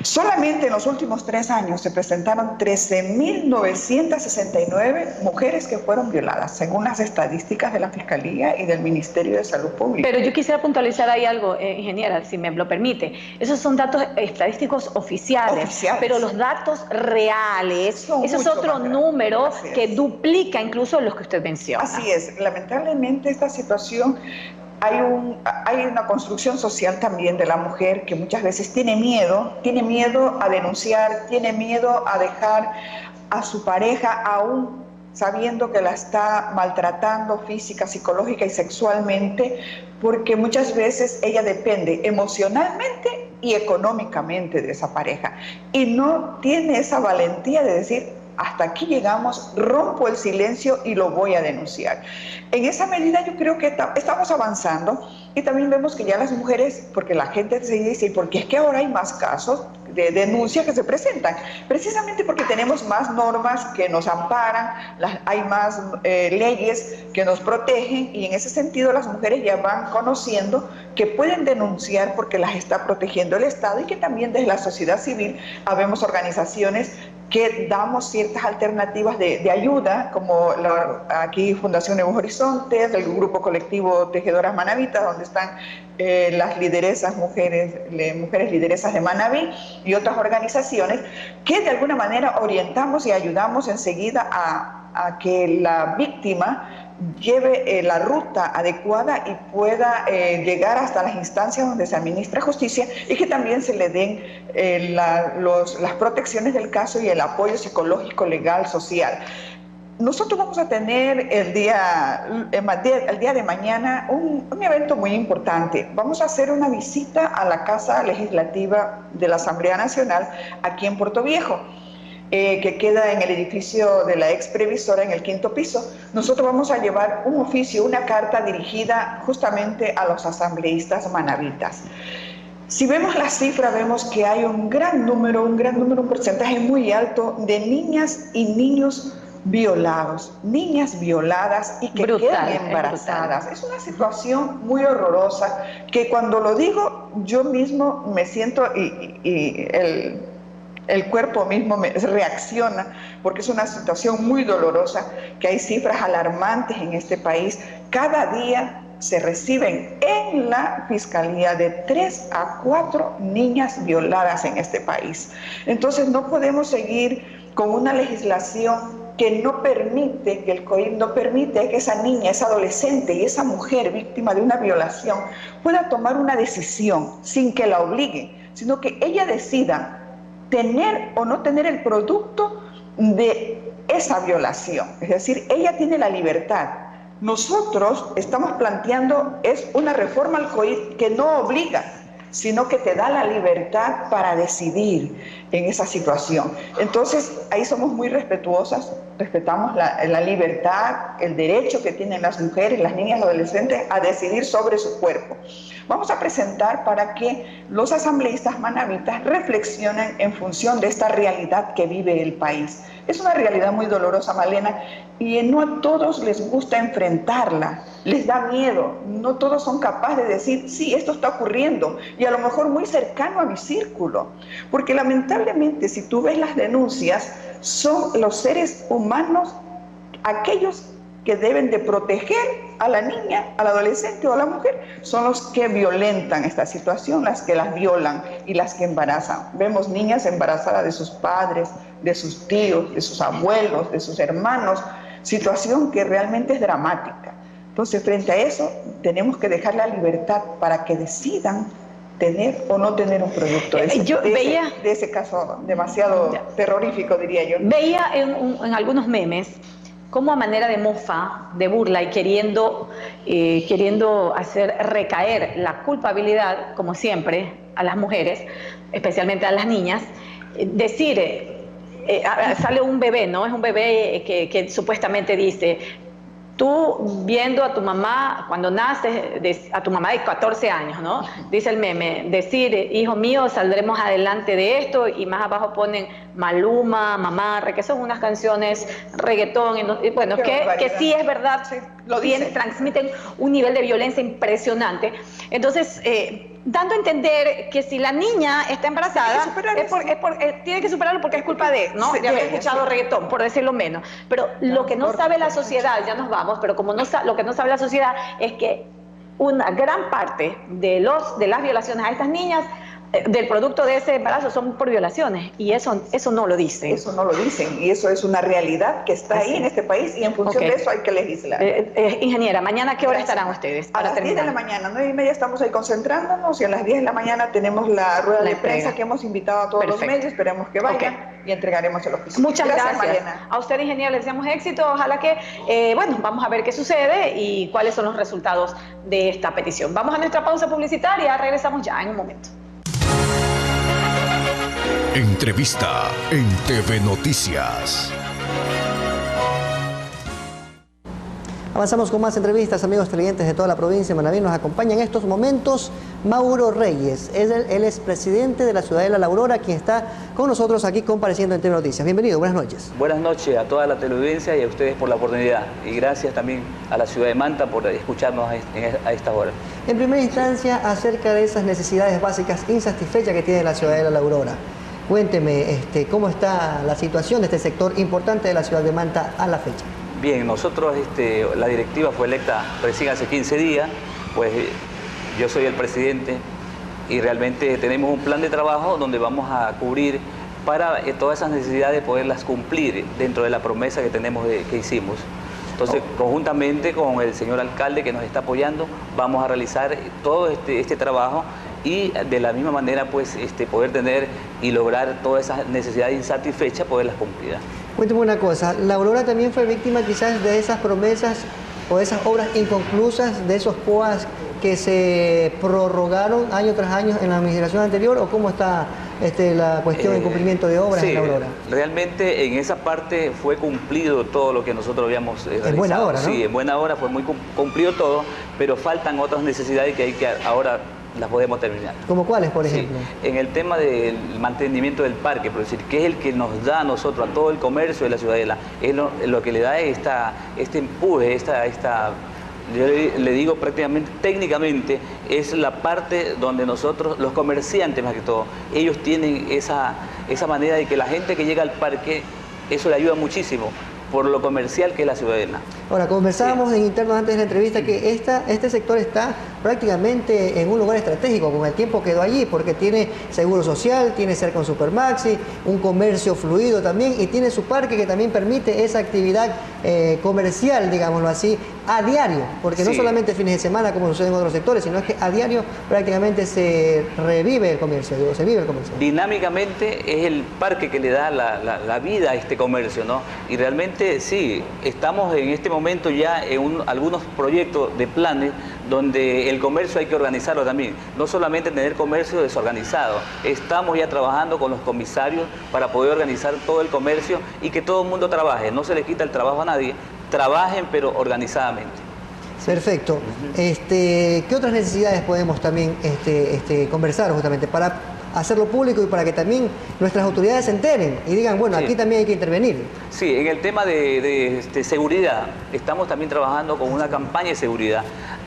Solamente en los últimos 3 años se presentaron 13.969 mujeres que fueron violadas, según las estadísticas de la Fiscalía y del Ministerio de Salud Pública. Pero yo quisiera puntualizar ahí algo, ingeniera, si me lo permite. Esos son datos estadísticos oficiales. Pero los datos reales, eso es otro número que duplica incluso los que usted menciona. Así es. Lamentablemente esta situación... Hay una construcción social también de la mujer que muchas veces tiene miedo a denunciar, tiene miedo a dejar a su pareja aún sabiendo que la está maltratando física, psicológica y sexualmente, porque muchas veces ella depende emocionalmente y económicamente de esa pareja y no tiene esa valentía de decir: hasta aquí llegamos, rompo el silencio y lo voy a denunciar. En esa medida yo creo que estamos avanzando y también vemos que ya las mujeres, porque la gente se dice, porque es que ahora hay más casos de denuncia que se presentan, precisamente porque tenemos más normas que nos amparan, hay más leyes que nos protegen y en ese sentido las mujeres ya van conociendo que pueden denunciar porque las está protegiendo el Estado y que también desde la sociedad civil habemos organizaciones que damos ciertas alternativas de ayuda, como aquí Fundación Nuevos Horizontes, el grupo colectivo Tejedoras Manavitas, donde están las lideresas, mujeres lideresas de Manaví y otras organizaciones que de alguna manera orientamos y ayudamos enseguida a que la víctima lleve la ruta adecuada y pueda llegar hasta las instancias donde se administra justicia y que también se le den las protecciones del caso y el apoyo psicológico, legal, social. nosotros vamos a tener el día de mañana un evento muy importante. Vamos a hacer una visita a la Casa Legislativa de la Asamblea Nacional aquí en Puerto Viejo, que queda en el edificio de la ex previsora en el 5º piso. Nosotros vamos a llevar un oficio, una carta dirigida justamente a los asambleístas manavitas. Si vemos la cifra, vemos que hay un gran número, un porcentaje muy alto de niñas y niños violados, niñas violadas y que quedan embarazadas. Es una situación muy horrorosa que cuando lo digo yo mismo me siento y el cuerpo mismo reacciona, porque es una situación muy dolorosa, que hay cifras alarmantes en este país. Cada día se reciben en la Fiscalía de 3 a 4 niñas violadas en este país. Entonces no podemos seguir con una legislación que no permite, que el COIP no permite que esa niña, esa adolescente y esa mujer víctima de una violación pueda tomar una decisión sin que la obligue, sino que ella decida tener o no tener el producto de esa violación. Es decir, ella tiene la libertad. Nosotros estamos planteando es una reforma al COIP que no obliga, sino que te da la libertad para decidir en esa situación. Entonces, ahí somos muy respetuosas, respetamos la libertad, el derecho que tienen las mujeres, las niñas y adolescentes a decidir sobre su cuerpo. Vamos a presentar para que los asambleístas manavitas reflexionen en función de esta realidad que vive el país. Es una realidad muy dolorosa, Malena, y no a todos les gusta enfrentarla, les da miedo, no todos son capaces de decir, sí, esto está ocurriendo, y a lo mejor muy cercano a mi círculo, porque lamentablemente si tú ves las denuncias, son los seres humanos aquellos que deben de proteger a la niña, al adolescente o a la mujer, son los que violentan esta situación, las que las violan y las que embarazan. Vemos niñas embarazadas de sus padres, de sus tíos, de sus abuelos, de sus hermanos, situación que realmente es dramática. Entonces, frente a eso, tenemos que dejar la libertad para que decidan tener o no tener un producto. De ese caso demasiado terrorífico, diría yo. Veía en algunos memes como a manera de mofa, de burla y queriendo hacer recaer la culpabilidad, como siempre, a las mujeres, especialmente a las niñas, decir, sale un bebé, ¿no? Es un bebé que supuestamente dice, tú viendo a tu mamá, cuando naces, a tu mamá de 14 años, ¿no? Dice el meme, decir, hijo mío, saldremos adelante de esto, y más abajo ponen Maluma, Mamarre, que son unas canciones reggaetón, bueno, que sí es verdad, sí, transmiten un nivel de violencia impresionante. Entonces, dando a entender que si la niña está embarazada, tiene que superarlo porque es culpa de él, ¿no? Ya había escuchado reggaetón, por decirlo menos. Pero lo que no sabe la sociedad, ya nos vamos, pero como lo que no sabe la sociedad es que una gran parte de las violaciones a estas niñas, del producto de ese embarazo, son por violaciones, y eso no lo dicen. Eso no lo dicen, y eso es una realidad que está ahí en este país, y en función de eso hay que legislar. Ingeniera, ¿mañana a qué hora estarán ustedes? A las 10 de la mañana, 9:30 estamos ahí concentrándonos, y a las 10 de la mañana tenemos la rueda de prensa que hemos invitado a todos los medios, esperemos que vayan y entregaremos el oficio. Muchas gracias, Malena. A usted, ingeniera, le deseamos éxito, ojalá que, vamos a ver qué sucede y cuáles son los resultados de esta petición. Vamos a nuestra pausa publicitaria, regresamos ya en un momento. Entrevista en TV Noticias. Avanzamos con más entrevistas, amigos televidentes de toda la provincia de Manabí. Nos acompaña en estos momentos Mauro Reyes. Él es presidente de la Ciudadela La Aurora, quien está con nosotros aquí compareciendo en TV Noticias. Bienvenido, buenas noches. Buenas noches a toda la teleaudiencia y a ustedes por la oportunidad. Y gracias también a la ciudad de Manta por escucharnos a esta hora. En primera instancia, acerca de esas necesidades básicas insatisfechas que tiene la Ciudadela La Aurora. Cuénteme, ¿cómo está la situación de este sector importante de la ciudad de Manta a la fecha? Bien, nosotros, la directiva fue electa recién hace 15 días, pues yo soy el presidente y realmente tenemos un plan de trabajo donde vamos a cubrir para todas esas necesidades, poderlas cumplir dentro de la promesa que tenemos que hicimos. Entonces, conjuntamente con el señor alcalde que nos está apoyando, vamos a realizar todo este trabajo y de la misma manera, pues, poder tener y lograr todas esas necesidades insatisfechas, poderlas cumplir. Cuéntame una cosa, ¿la Aurora también fue víctima quizás de esas promesas o de esas obras inconclusas, de esos POAs que se prorrogaron año tras año en la administración anterior, o cómo está la cuestión de cumplimiento de obras en la Aurora? Realmente en esa parte fue cumplido todo lo que nosotros habíamos realizado. En buena hora, ¿no? Sí, en buena hora fue muy cumplido todo, pero faltan otras necesidades que ahora las podemos terminar. ¿Como cuáles, por ejemplo? Sí, en el tema del mantenimiento del parque, por decir, que es el que nos da a nosotros, a todo el comercio de la ciudadela, es lo que le da este empuje, yo le digo prácticamente, técnicamente, es la parte donde nosotros, los comerciantes más que todo, ellos tienen esa manera de que la gente que llega al parque, eso le ayuda muchísimo, por lo comercial que es la ciudadela. Ahora, conversábamos en interno antes de la entrevista que este sector está prácticamente en un lugar estratégico, con el tiempo quedó allí, porque tiene seguro social, tiene cerca un Supermaxi, un comercio fluido también, y tiene su parque que también permite esa actividad comercial, digámoslo así, a diario, porque no solamente fines de semana como sucede en otros sectores, sino es que a diario prácticamente se revive el comercio, se vive el comercio. Dinámicamente es el parque que le da la vida a este comercio, ¿no? Y realmente sí, estamos en este momento ya en algunos proyectos de planes donde el comercio hay que organizarlo también, no solamente tener comercio desorganizado, estamos ya trabajando con los comisarios para poder organizar todo el comercio y que todo el mundo trabaje, no se le quita el trabajo a nadie, trabajen pero organizadamente. Perfecto. ¿Qué otras necesidades podemos también conversar justamente para hacerlo público y para que también nuestras autoridades se enteren y digan, bueno, aquí también hay que intervenir? Sí, en el tema de seguridad, estamos también trabajando con una campaña de seguridad,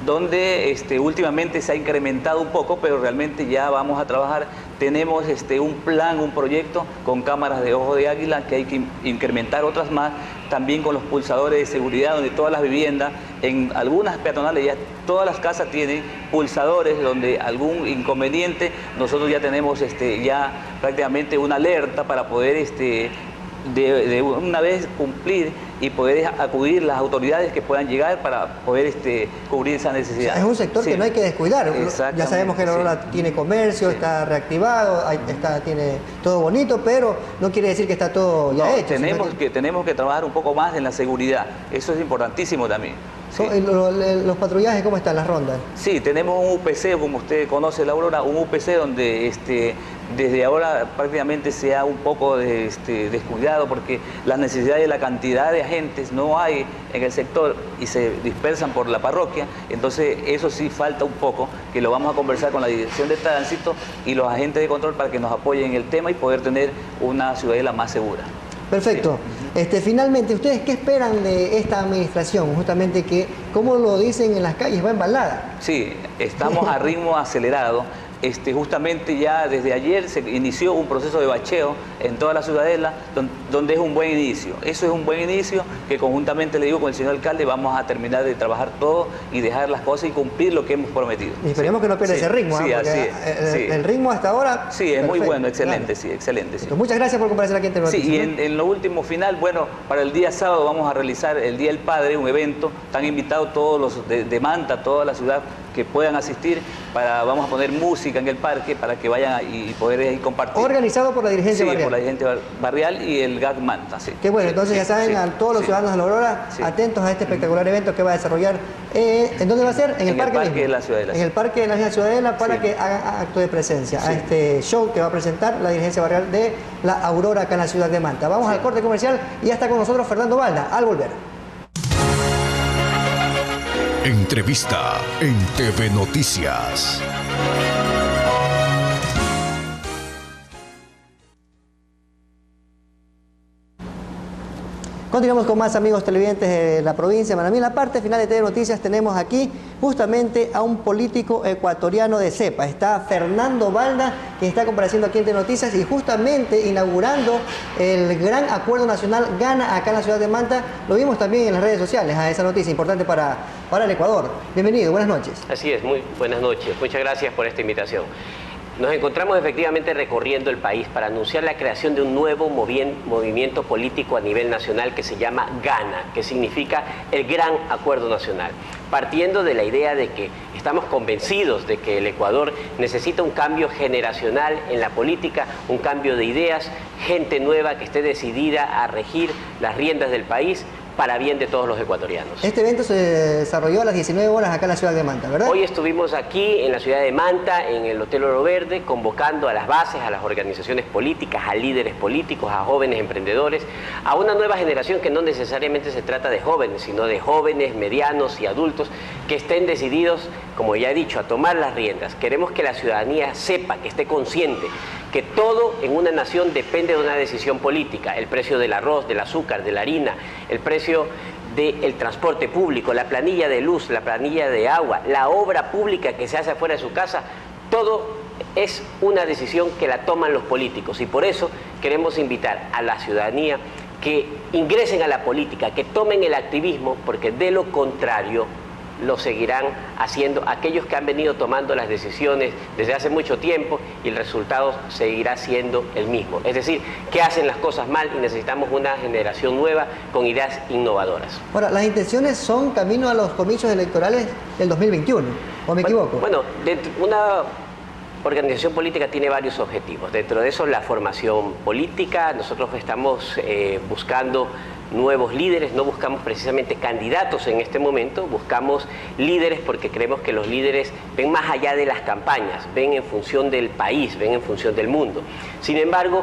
donde últimamente se ha incrementado un poco, pero realmente ya vamos a trabajar. Tenemos un plan, un proyecto con cámaras de ojo de águila, que hay que incrementar otras más, también con los pulsadores de seguridad, donde todas las viviendas, en algunas peatonales ya todas las casas tienen pulsadores, donde algún inconveniente, nosotros ya tenemos ya prácticamente una alerta para poder de una vez cumplir y poder acudir las autoridades que puedan llegar para poder cubrir esa necesidad. O sea, es un sector que no hay que descuidar. Ya sabemos que la Aurora tiene comercio, está reactivado, tiene todo bonito, pero no quiere decir que está todo ya hecho. Tenemos que trabajar un poco más en la seguridad, eso es importantísimo también. Sí. ¿Los patrullajes cómo están, las rondas? Sí, tenemos un UPC, como usted conoce la Aurora, un UPC donde desde ahora prácticamente se ha un poco descuidado porque las necesidades y la cantidad de agentes no hay en el sector y se dispersan por la parroquia, entonces eso sí falta un poco, que lo vamos a conversar con la Dirección de Tránsito y los agentes de control para que nos apoyen en el tema y poder tener una ciudadela más segura. Perfecto. Sí. Finalmente, ¿ustedes qué esperan de esta administración? Justamente que, como lo dicen en las calles, va embalada. Sí, estamos a ritmo acelerado. Justamente ya desde ayer se inició un proceso de bacheo en toda la ciudadela, donde es un buen inicio. Eso es un buen inicio que conjuntamente, le digo, con el señor alcalde vamos a terminar de trabajar todo y dejar las cosas y cumplir lo que hemos prometido. Y esperemos que no pierda ese ritmo, sí, así es. El ritmo hasta ahora... Sí, es perfecto, muy bueno, excelente, claro. Sí, excelente. Sí. Muchas gracias por comparecer aquí en Telenoticias. Sí, y en lo último final, bueno, para el día sábado vamos a realizar el Día del Padre, un evento, están invitados todos los de Manta, toda la ciudad, que puedan asistir, vamos a poner música en el parque para que vayan y poder compartir. Organizado por la dirigencia barrial. Sí, por la dirigencia barrial y el GAC Manta, sí. Qué bueno, entonces ya saben, a todos los ciudadanos de la Aurora, atentos a este espectacular evento que va a desarrollar. ¿En dónde va a ser? En el parque de la Ciudadela. En el parque de la misma Ciudadela para que haga acto de presencia a este show que va a presentar la dirigencia barrial de la Aurora acá en la ciudad de Manta. Vamos al corte comercial y ya está con nosotros Fernando Balda al volver. Entrevista en TV Noticias. Continuamos con más, amigos televidentes de la provincia de Manabí. En la parte final de TV Noticias tenemos aquí justamente a un político ecuatoriano de cepa. Está Fernando Balda, que está compareciendo aquí en TV Noticias y justamente inaugurando el gran acuerdo nacional Gana acá en la ciudad de Manta. Lo vimos también en las redes sociales, a esa noticia importante para el Ecuador. Bienvenido, buenas noches. Así es, muy buenas noches. Muchas gracias por esta invitación. Nos encontramos efectivamente recorriendo el país para anunciar la creación de un nuevo movimiento político a nivel nacional que se llama GANA, que significa el Gran Acuerdo Nacional, partiendo de la idea de que estamos convencidos de que el Ecuador necesita un cambio generacional en la política, un cambio de ideas gente nueva que esté decidida a regir las riendas del país para bien de todos los ecuatorianos. Este evento se desarrolló a las 19 horas acá en la ciudad de Manta, ¿verdad? Hoy estuvimos aquí en la ciudad de Manta, en el Hotel Oro Verde, convocando a las bases, a las organizaciones políticas, a líderes políticos, a jóvenes emprendedores, a una nueva generación que no necesariamente se trata de jóvenes, sino de jóvenes, medianos y adultos que estén decididos, como ya he dicho, a tomar las riendas. Queremos que la ciudadanía sepa, que esté consciente que todo en una nación depende de una decisión política. El precio del arroz, del azúcar, de la harina, el precio del transporte público, la planilla de luz, la planilla de agua, la obra pública que se hace afuera de su casa, todo es una decisión que la toman los políticos. Y por eso queremos invitar a la ciudadanía que ingresen a la política, que tomen el activismo, porque de lo contrario lo seguirán haciendo aquellos que han venido tomando las decisiones desde hace mucho tiempo y el resultado seguirá siendo el mismo. Es decir, que hacen las cosas mal y necesitamos una generación nueva con ideas innovadoras. Ahora, las intenciones son camino a los comicios electorales del 2021, ¿o me equivoco? Bueno, una organización política tiene varios objetivos. Dentro de eso, la formación política. Nosotros estamos buscando nuevos líderes, no buscamos precisamente candidatos en este momento, buscamos líderes porque creemos que los líderes ven más allá de las campañas, ven en función del país, ven en función del mundo. Sin embargo,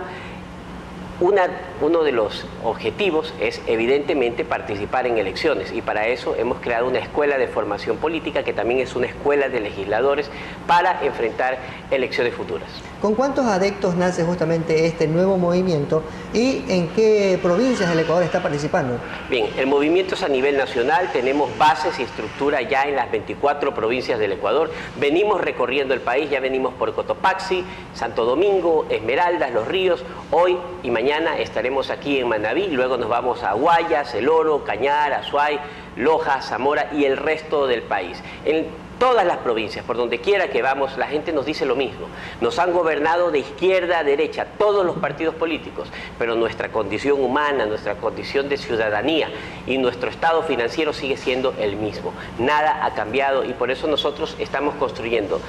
uno de los objetivos es evidentemente participar en elecciones y para eso hemos creado una escuela de formación política que también es una escuela de legisladores para enfrentar elecciones futuras. ¿Con cuántos adeptos nace justamente este nuevo movimiento y en qué provincias del Ecuador está participando? Bien, el movimiento es a nivel nacional, tenemos bases y estructura ya en las 24 provincias del Ecuador, venimos recorriendo el país, ya venimos por Cotopaxi, Santo Domingo, Esmeraldas, Los Ríos, hoy y mañana estaremos aquí en Manabí, luego nos vamos a Guayas, El Oro, Cañar, Azuay, Loja, Zamora y el resto del país. Todas las provincias, por donde quiera que vamos, la gente nos dice lo mismo. Nos han gobernado de izquierda a derecha, todos los partidos políticos, pero nuestra condición humana, nuestra condición de ciudadanía y nuestro estado financiero sigue siendo el mismo. Nada ha cambiado y por eso nosotros estamos construyendo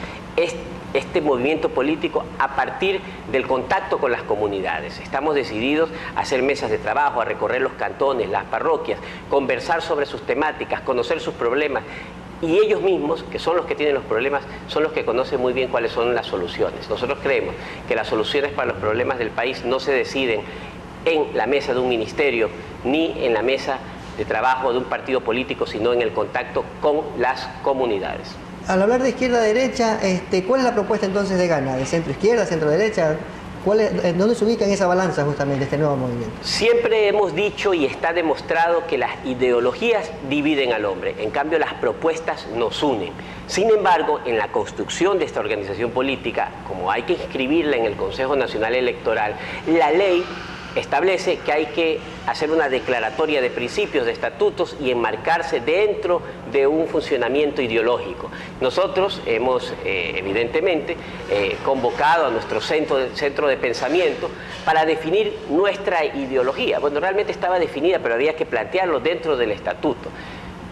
este movimiento político a partir del contacto con las comunidades. Estamos decididos a hacer mesas de trabajo, a recorrer los cantones, las parroquias, conversar sobre sus temáticas, conocer sus problemas. Y ellos mismos, que son los que tienen los problemas, son los que conocen muy bien cuáles son las soluciones. Nosotros creemos que las soluciones para los problemas del país no se deciden en la mesa de un ministerio, ni en la mesa de trabajo de un partido político, sino en el contacto con las comunidades. Al hablar de izquierda-derecha, ¿cuál es la propuesta entonces de Gana? ¿De centro-izquierda, centro-derecha? ¿Dónde se ubica en esa balanza justamente este nuevo movimiento? Siempre hemos dicho y está demostrado que las ideologías dividen al hombre, en cambio las propuestas nos unen. Sin embargo, en la construcción de esta organización política, como hay que inscribirla en el Consejo Nacional Electoral, la ley establece que hay que hacer una declaratoria de principios, de estatutos y enmarcarse dentro de un funcionamiento ideológico. Nosotros hemos evidentemente convocado a nuestro centro de pensamiento para definir nuestra ideología. Bueno, realmente estaba definida, pero había que plantearlo dentro del estatuto.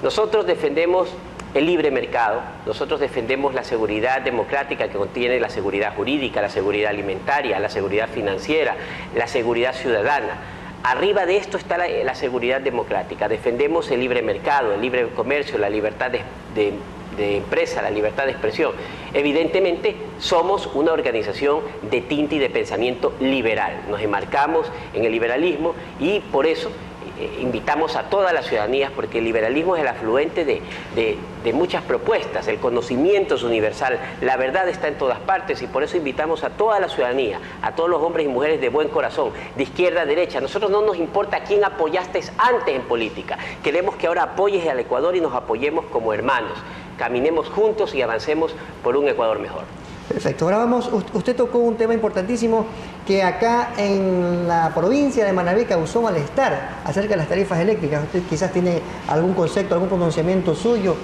Nosotros defendemos el libre mercado, nosotros defendemos la seguridad democrática que contiene la seguridad jurídica, la seguridad alimentaria, la seguridad financiera, la seguridad ciudadana. Arriba de esto está la seguridad democrática. Defendemos el libre mercado, el libre comercio, la libertad de empresa, la libertad de expresión. Evidentemente somos una organización de tinte y de pensamiento liberal. Nos enmarcamos en el liberalismo y por eso invitamos a toda la ciudadanía, porque el liberalismo es el afluente de muchas propuestas, el conocimiento es universal, la verdad está en todas partes y por eso invitamos a toda la ciudadanía, a todos los hombres y mujeres de buen corazón, de izquierda a derecha. A nosotros no nos importa a quién apoyaste antes en política, queremos que ahora apoyes al Ecuador y nos apoyemos como hermanos, caminemos juntos y avancemos por un Ecuador mejor. Perfecto, ahora vamos, usted tocó un tema importantísimo que acá en la provincia de Manabí causó malestar acerca de las tarifas eléctricas. Usted quizás tiene algún concepto, algún pronunciamiento suyo,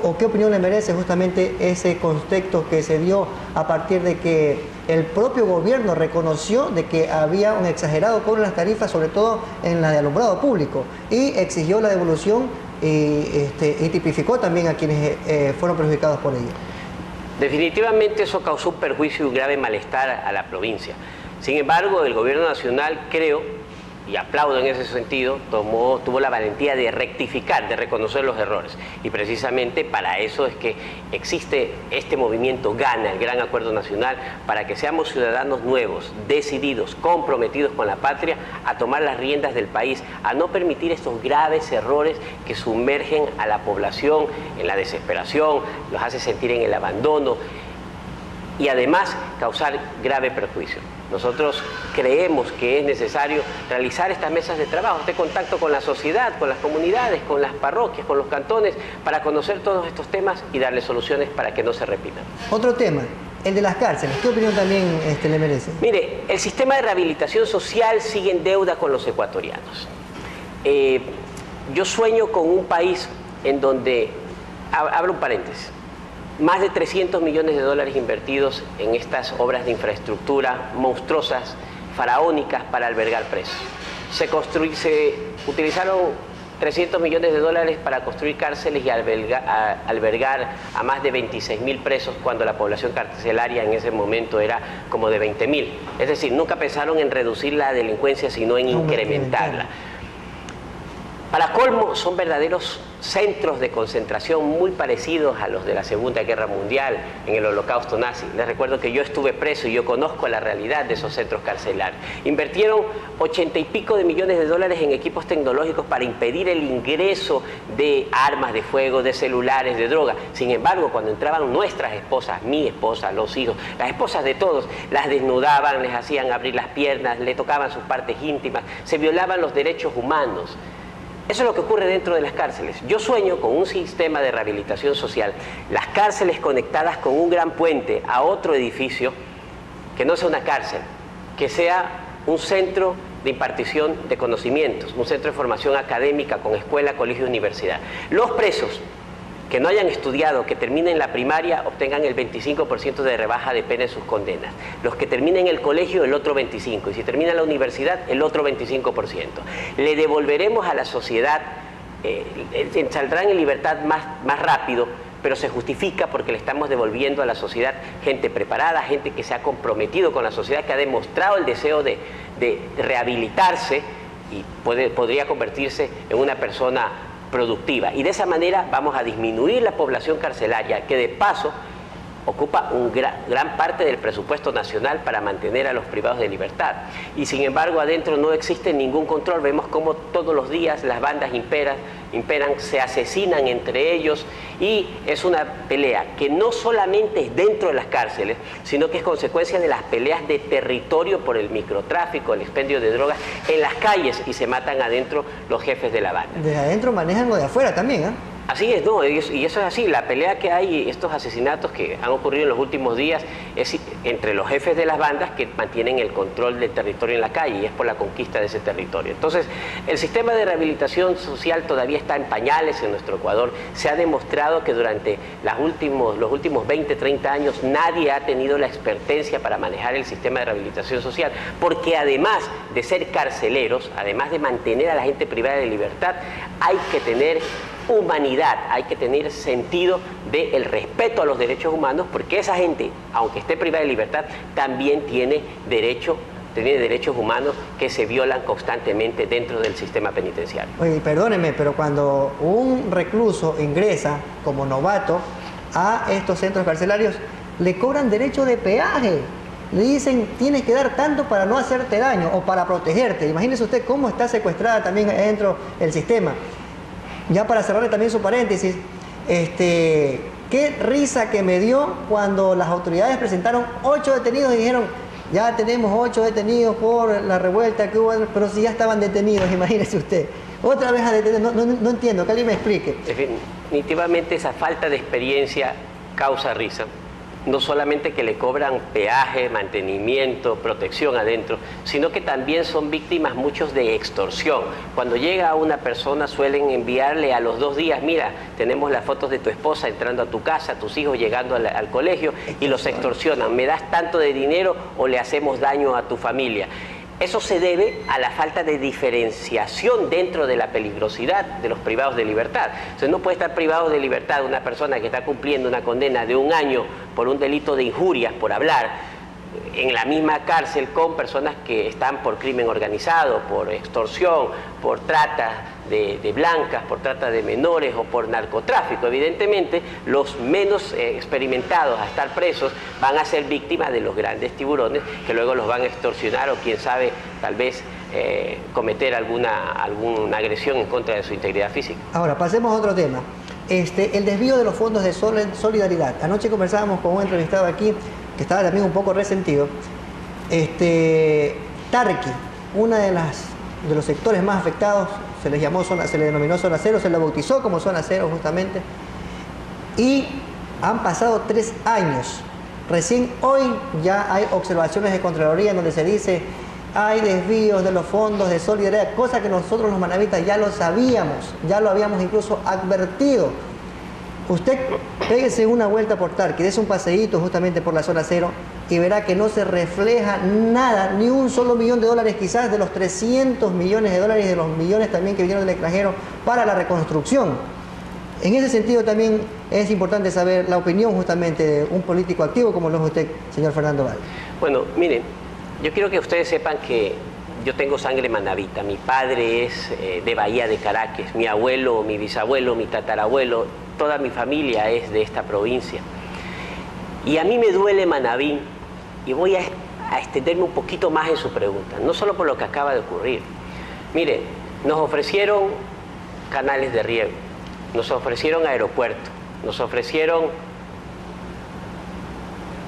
o qué opinión le merece justamente ese contexto que se dio a partir de que el propio gobierno reconoció de que había un exagerado cobro en las tarifas, sobre todo en la de alumbrado público, y exigió la devolución y tipificó también a quienes fueron perjudicados por ello. Definitivamente eso causó un perjuicio y un grave malestar a la provincia. Sin embargo, el gobierno nacional, creo, y aplaudo en ese sentido, tuvo la valentía de rectificar, de reconocer los errores. Y precisamente para eso es que existe este movimiento GANA, el Gran Acuerdo Nacional, para que seamos ciudadanos nuevos, decididos, comprometidos con la patria, a tomar las riendas del país, a no permitir estos graves errores que sumergen a la población en la desesperación, los hace sentir en el abandono y además causar grave perjuicio. Nosotros creemos que es necesario realizar estas mesas de trabajo, este contacto con la sociedad, con las comunidades, con las parroquias, con los cantones, para conocer todos estos temas y darle soluciones para que no se repitan. Otro tema, el de las cárceles. ¿Qué opinión también le merece? Mire, el sistema de rehabilitación social sigue en deuda con los ecuatorianos. Yo sueño con un país en donde, abro un paréntesis, más de 300 millones de dólares invertidos en estas obras de infraestructura monstruosas, faraónicas, para albergar presos. Se utilizaron 300 millones de dólares para construir cárceles y albergar a más de 26.000 presos, cuando la población carcelaria en ese momento era como de 20.000. Es decir, nunca pensaron en reducir la delincuencia, sino en incrementarla. Para colmo, son verdaderos centros de concentración muy parecidos a los de la Segunda Guerra Mundial, en el Holocausto nazi. Les recuerdo que yo estuve preso y yo conozco la realidad de esos centros carcelarios. Invirtieron 80 y pico de millones de dólares en equipos tecnológicos para impedir el ingreso de armas de fuego, de celulares, de droga. Sin embargo, cuando entraban nuestras esposas, mi esposa, los hijos, las esposas de todos, las desnudaban, les hacían abrir las piernas, le tocaban sus partes íntimas, se violaban los derechos humanos. Eso es lo que ocurre dentro de las cárceles. Yo sueño con un sistema de rehabilitación social, las cárceles conectadas con un gran puente a otro edificio, que no sea una cárcel, que sea un centro de impartición de conocimientos, un centro de formación académica con escuela, colegio y universidad. Los presos que no hayan estudiado, que terminen la primaria, obtengan el 25% de rebaja de pena en sus condenas. Los que terminen el colegio, el otro 25%. Y si terminan la universidad, el otro 25%. Le devolveremos a la sociedad, saldrán en libertad más rápido, pero se justifica porque le estamos devolviendo a la sociedad gente preparada, gente que se ha comprometido con la sociedad, que ha demostrado el deseo de rehabilitarse y podría convertirse en una persona productiva. Y de esa manera vamos a disminuir la población carcelaria, que de paso ocupa gran parte del presupuesto nacional para mantener a los privados de libertad. Y sin embargo, adentro no existe ningún control. Vemos cómo todos los días las bandas imperan, se asesinan entre ellos, y es una pelea que no solamente es dentro de las cárceles, sino que es consecuencia de las peleas de territorio por el microtráfico, el expendio de drogas en las calles, y se matan adentro los jefes de la banda. De adentro manejan lo de afuera también, ¿eh? Así es, no, y eso es así. La pelea que hay, estos asesinatos que han ocurrido en los últimos días, es entre los jefes de las bandas que mantienen el control del territorio en la calle, y es por la conquista de ese territorio. Entonces, el sistema de rehabilitación social todavía está en pañales en nuestro Ecuador. Se ha demostrado que durante los últimos 20, 30 años nadie ha tenido la expertencia para manejar el sistema de rehabilitación social, porque además de ser carceleros, además de mantener a la gente privada de libertad, hay que tener humanidad, hay que tener sentido del respeto a los derechos humanos, porque esa gente, aunque esté privada de libertad, también tiene derechos humanos que se violan constantemente dentro del sistema penitenciario. Oye, perdóneme, pero cuando un recluso ingresa como novato a estos centros carcelarios, le cobran derecho de peaje. Le dicen, tienes que dar tanto para no hacerte daño o para protegerte. Imagínese usted cómo está secuestrada también dentro del sistema. Ya para cerrarle también su paréntesis, qué risa que me dio cuando las autoridades presentaron 8 detenidos y dijeron, ya tenemos 8 detenidos por la revuelta que hubo, pero si ya estaban detenidos, imagínese usted. Otra vez a detener, no entiendo, que alguien me explique. Definitivamente esa falta de experiencia causa risa. No solamente que le cobran peaje, mantenimiento, protección adentro, sino que también son víctimas muchos de extorsión. Cuando llega una persona suelen enviarle a los 2 días, mira, tenemos las fotos de tu esposa entrando a tu casa, tus hijos llegando al colegio, y los extorsionan. ¿Me das tanto de dinero o le hacemos daño a tu familia? Eso se debe a la falta de diferenciación dentro de la peligrosidad de los privados de libertad. Entonces no puede estar privado de libertad una persona que está cumpliendo una condena de 1 año por un delito de injurias, por hablar, en la misma cárcel con personas que están por crimen organizado, por extorsión, por trata de blancas, por trata de menores o por narcotráfico. Evidentemente, los menos experimentados a estar presos van a ser víctimas de los grandes tiburones que luego los van a extorsionar o quién sabe, tal vez cometer alguna agresión en contra de su integridad física. Ahora, pasemos a otro tema. El desvío de los fondos de solidaridad. Anoche conversábamos con un entrevistado aquí que estaba también un poco resentido. Tarqui, una de los sectores más afectados, se le denominó zona cero, se la bautizó como zona cero justamente, y han pasado 3 años. Recién hoy ya hay observaciones de Contraloría en donde se dice hay desvíos de los fondos de solidaridad, cosa que nosotros los manavitas ya lo sabíamos, ya lo habíamos incluso advertido. Usted péguese una vuelta por Tarqui, dése un paseíto justamente por la zona cero y verá que no se refleja nada, ni un solo millón de dólares quizás de los 300 millones de dólares y de los millones también que vinieron del extranjero para la reconstrucción. En ese sentido también es importante saber la opinión justamente de un político activo como lo es usted, señor Fernando Valde. Bueno, miren, yo quiero que ustedes sepan que yo tengo sangre manavita. Mi padre es de Bahía de Caracas, mi abuelo, mi bisabuelo, mi tatarabuelo, toda mi familia es de esta provincia. Y a mí me duele Manaví, y voy a extenderme un poquito más en su pregunta, no solo por lo que acaba de ocurrir. Mire, nos ofrecieron canales de riego, nos ofrecieron aeropuerto, nos ofrecieron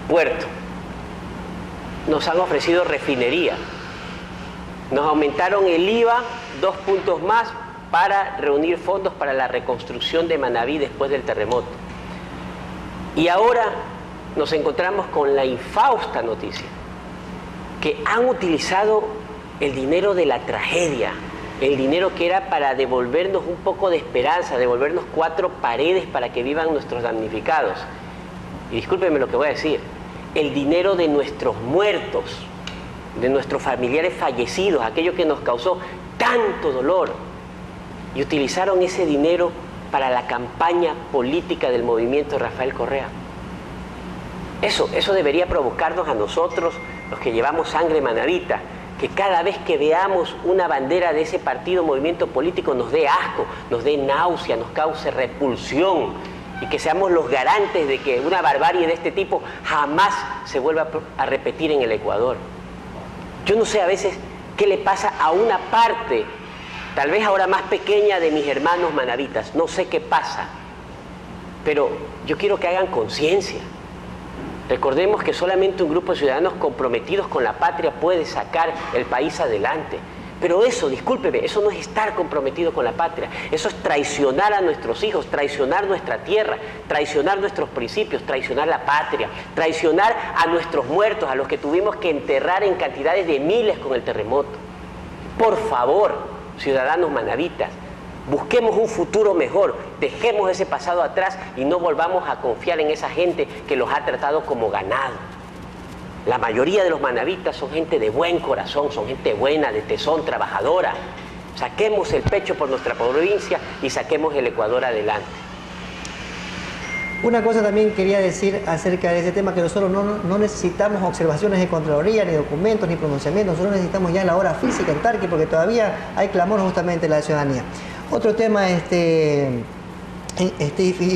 puerto, nos han ofrecido refinería, nos aumentaron el IVA 2 puntos más para reunir fondos para la reconstrucción de Manaví después del terremoto. Y ahora nos encontramos con la infausta noticia que han utilizado el dinero de la tragedia, el dinero que era para devolvernos un poco de esperanza, devolvernos 4 paredes para que vivan nuestros damnificados. Y discúlpenme lo que voy a decir, el dinero de nuestros muertos, de nuestros familiares fallecidos, aquello que nos causó tanto dolor, y utilizaron ese dinero para la campaña política del movimiento Rafael Correa. Eso debería provocarnos a nosotros, los que llevamos sangre manavita, que cada vez que veamos una bandera de ese partido, movimiento político, nos dé asco, nos dé náusea, nos cause repulsión, y que seamos los garantes de que una barbarie de este tipo jamás se vuelva a repetir en el Ecuador. Yo no sé a veces qué le pasa a una parte, tal vez ahora más pequeña, de mis hermanos manavitas, no sé qué pasa, pero yo quiero que hagan conciencia. Recordemos que solamente un grupo de ciudadanos comprometidos con la patria puede sacar el país adelante. Pero eso, discúlpeme, eso no es estar comprometido con la patria. Eso es traicionar a nuestros hijos, traicionar nuestra tierra, traicionar nuestros principios, traicionar la patria, traicionar a nuestros muertos, a los que tuvimos que enterrar en cantidades de miles con el terremoto. Por favor, ciudadanos manavitas, busquemos un futuro mejor, dejemos ese pasado atrás y no volvamos a confiar en esa gente que los ha tratado como ganado. La mayoría de los manavitas son gente de buen corazón, son gente buena, de tesón, trabajadora. Saquemos el pecho por nuestra provincia y saquemos el Ecuador adelante. Una cosa también quería decir acerca de ese tema, que nosotros no necesitamos observaciones de Contraloría, ni documentos, ni pronunciamientos. Nosotros necesitamos ya la hora física en Tarqui, porque todavía hay clamor justamente de la ciudadanía. Otro tema, y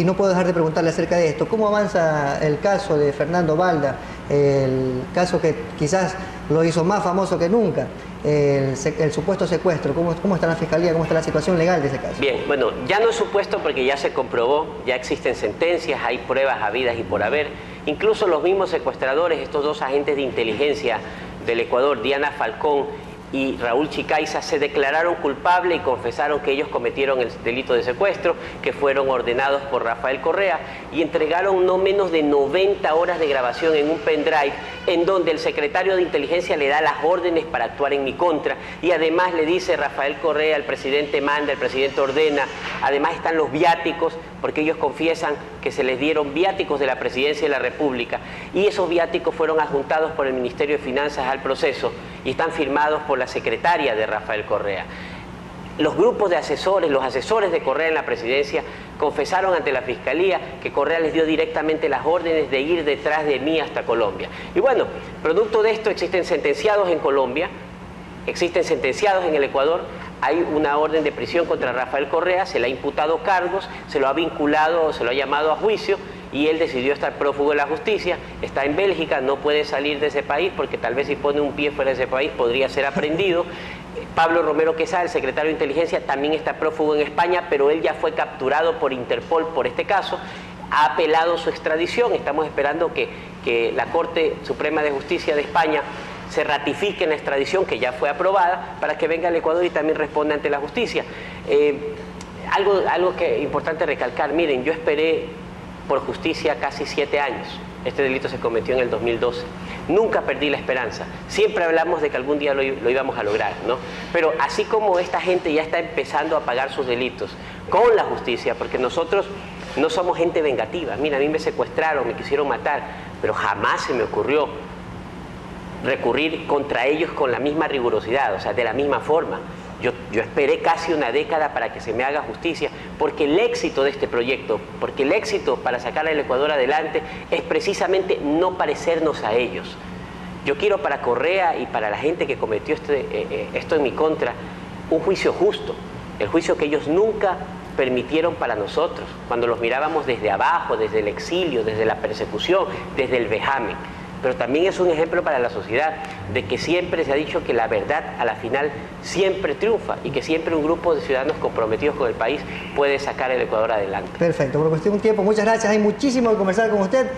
no puedo dejar de preguntarle acerca de esto, ¿cómo avanza el caso de Fernando Valde? El caso que quizás lo hizo más famoso que nunca, el supuesto secuestro. ¿Cómo está la fiscalía? ¿Cómo está la situación legal de ese caso? Bien, bueno, ya no es supuesto porque ya se comprobó, ya existen sentencias, hay pruebas habidas y por haber. Incluso los mismos secuestradores, estos 2 agentes de inteligencia del Ecuador, Diana Falcón y Raúl Chicaiza, se declararon culpables y confesaron que ellos cometieron el delito de secuestro, que fueron ordenados por Rafael Correa, y entregaron no menos de 90 horas de grabación en un pendrive, en donde el secretario de inteligencia le da las órdenes para actuar en mi contra, y además le dice Rafael Correa, el presidente manda, el presidente ordena. Además están los viáticos, porque ellos confiesan que se les dieron viáticos de la Presidencia de la República, y esos viáticos fueron adjuntados por el Ministerio de Finanzas al proceso y están firmados por la secretaria de Rafael Correa. Los grupos de asesores, los asesores de Correa en la presidencia, confesaron ante la Fiscalía que Correa les dio directamente las órdenes de ir detrás de mí hasta Colombia. Y bueno, producto de esto existen sentenciados en Colombia, existen sentenciados en el Ecuador. Hay una orden de prisión contra Rafael Correa, se le ha imputado cargos, se lo ha vinculado, se lo ha llamado a juicio y él decidió estar prófugo de la justicia, está en Bélgica, no puede salir de ese país porque tal vez si pone un pie fuera de ese país podría ser aprehendido. Pablo Romero Quesada, el secretario de Inteligencia, también está prófugo en España, pero él ya fue capturado por Interpol por este caso, ha apelado su extradición, estamos esperando que la Corte Suprema de Justicia de España se ratifique en la extradición que ya fue aprobada para que venga al Ecuador y también responda ante la justicia. Algo que es importante recalcar, miren, yo esperé por justicia casi 7 años. Este delito se cometió en el 2012. Nunca perdí la esperanza. Siempre hablamos de que algún día lo íbamos a lograr, ¿no? Pero así como esta gente ya está empezando a pagar sus delitos con la justicia, porque nosotros no somos gente vengativa. Mira, a mí me secuestraron, me quisieron matar, pero jamás se me ocurrió recurrir contra ellos con la misma rigurosidad, o sea, de la misma forma. Yo esperé casi una década para que se me haga justicia, porque el éxito de este proyecto, porque el éxito para sacar al Ecuador adelante es precisamente no parecernos a ellos. Yo quiero para Correa y para la gente que cometió esto en mi contra, un juicio justo, el juicio que ellos nunca permitieron para nosotros, cuando los mirábamos desde abajo, desde el exilio, desde la persecución, desde el vejamen. Pero también es un ejemplo para la sociedad de que siempre se ha dicho que la verdad a la final siempre triunfa y que siempre un grupo de ciudadanos comprometidos con el país puede sacar el Ecuador adelante. Perfecto, por cuestión de un tiempo, muchas gracias, hay muchísimo que conversar con usted.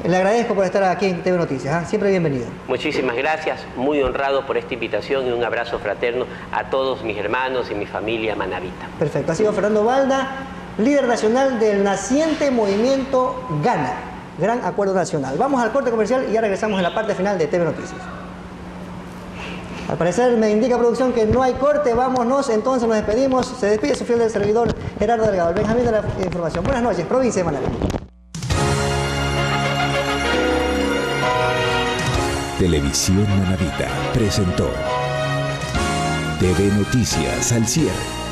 Le agradezco por estar aquí en TV Noticias, siempre bienvenido. Muchísimas gracias, muy honrado por esta invitación y un abrazo fraterno a todos mis hermanos y mi familia manabita. Perfecto, ha sido Fernando Balda, líder nacional del naciente movimiento Gana. Gran acuerdo nacional. Vamos al corte comercial y ya regresamos en la parte final de TV Noticias. Al parecer me indica producción que no hay corte, vámonos, entonces nos despedimos. Se despide su fiel del servidor Gerardo Delgado, el Benjamín de la Información. Buenas noches, provincia de Manabí. Televisión Manabita presentó TV Noticias al cierre.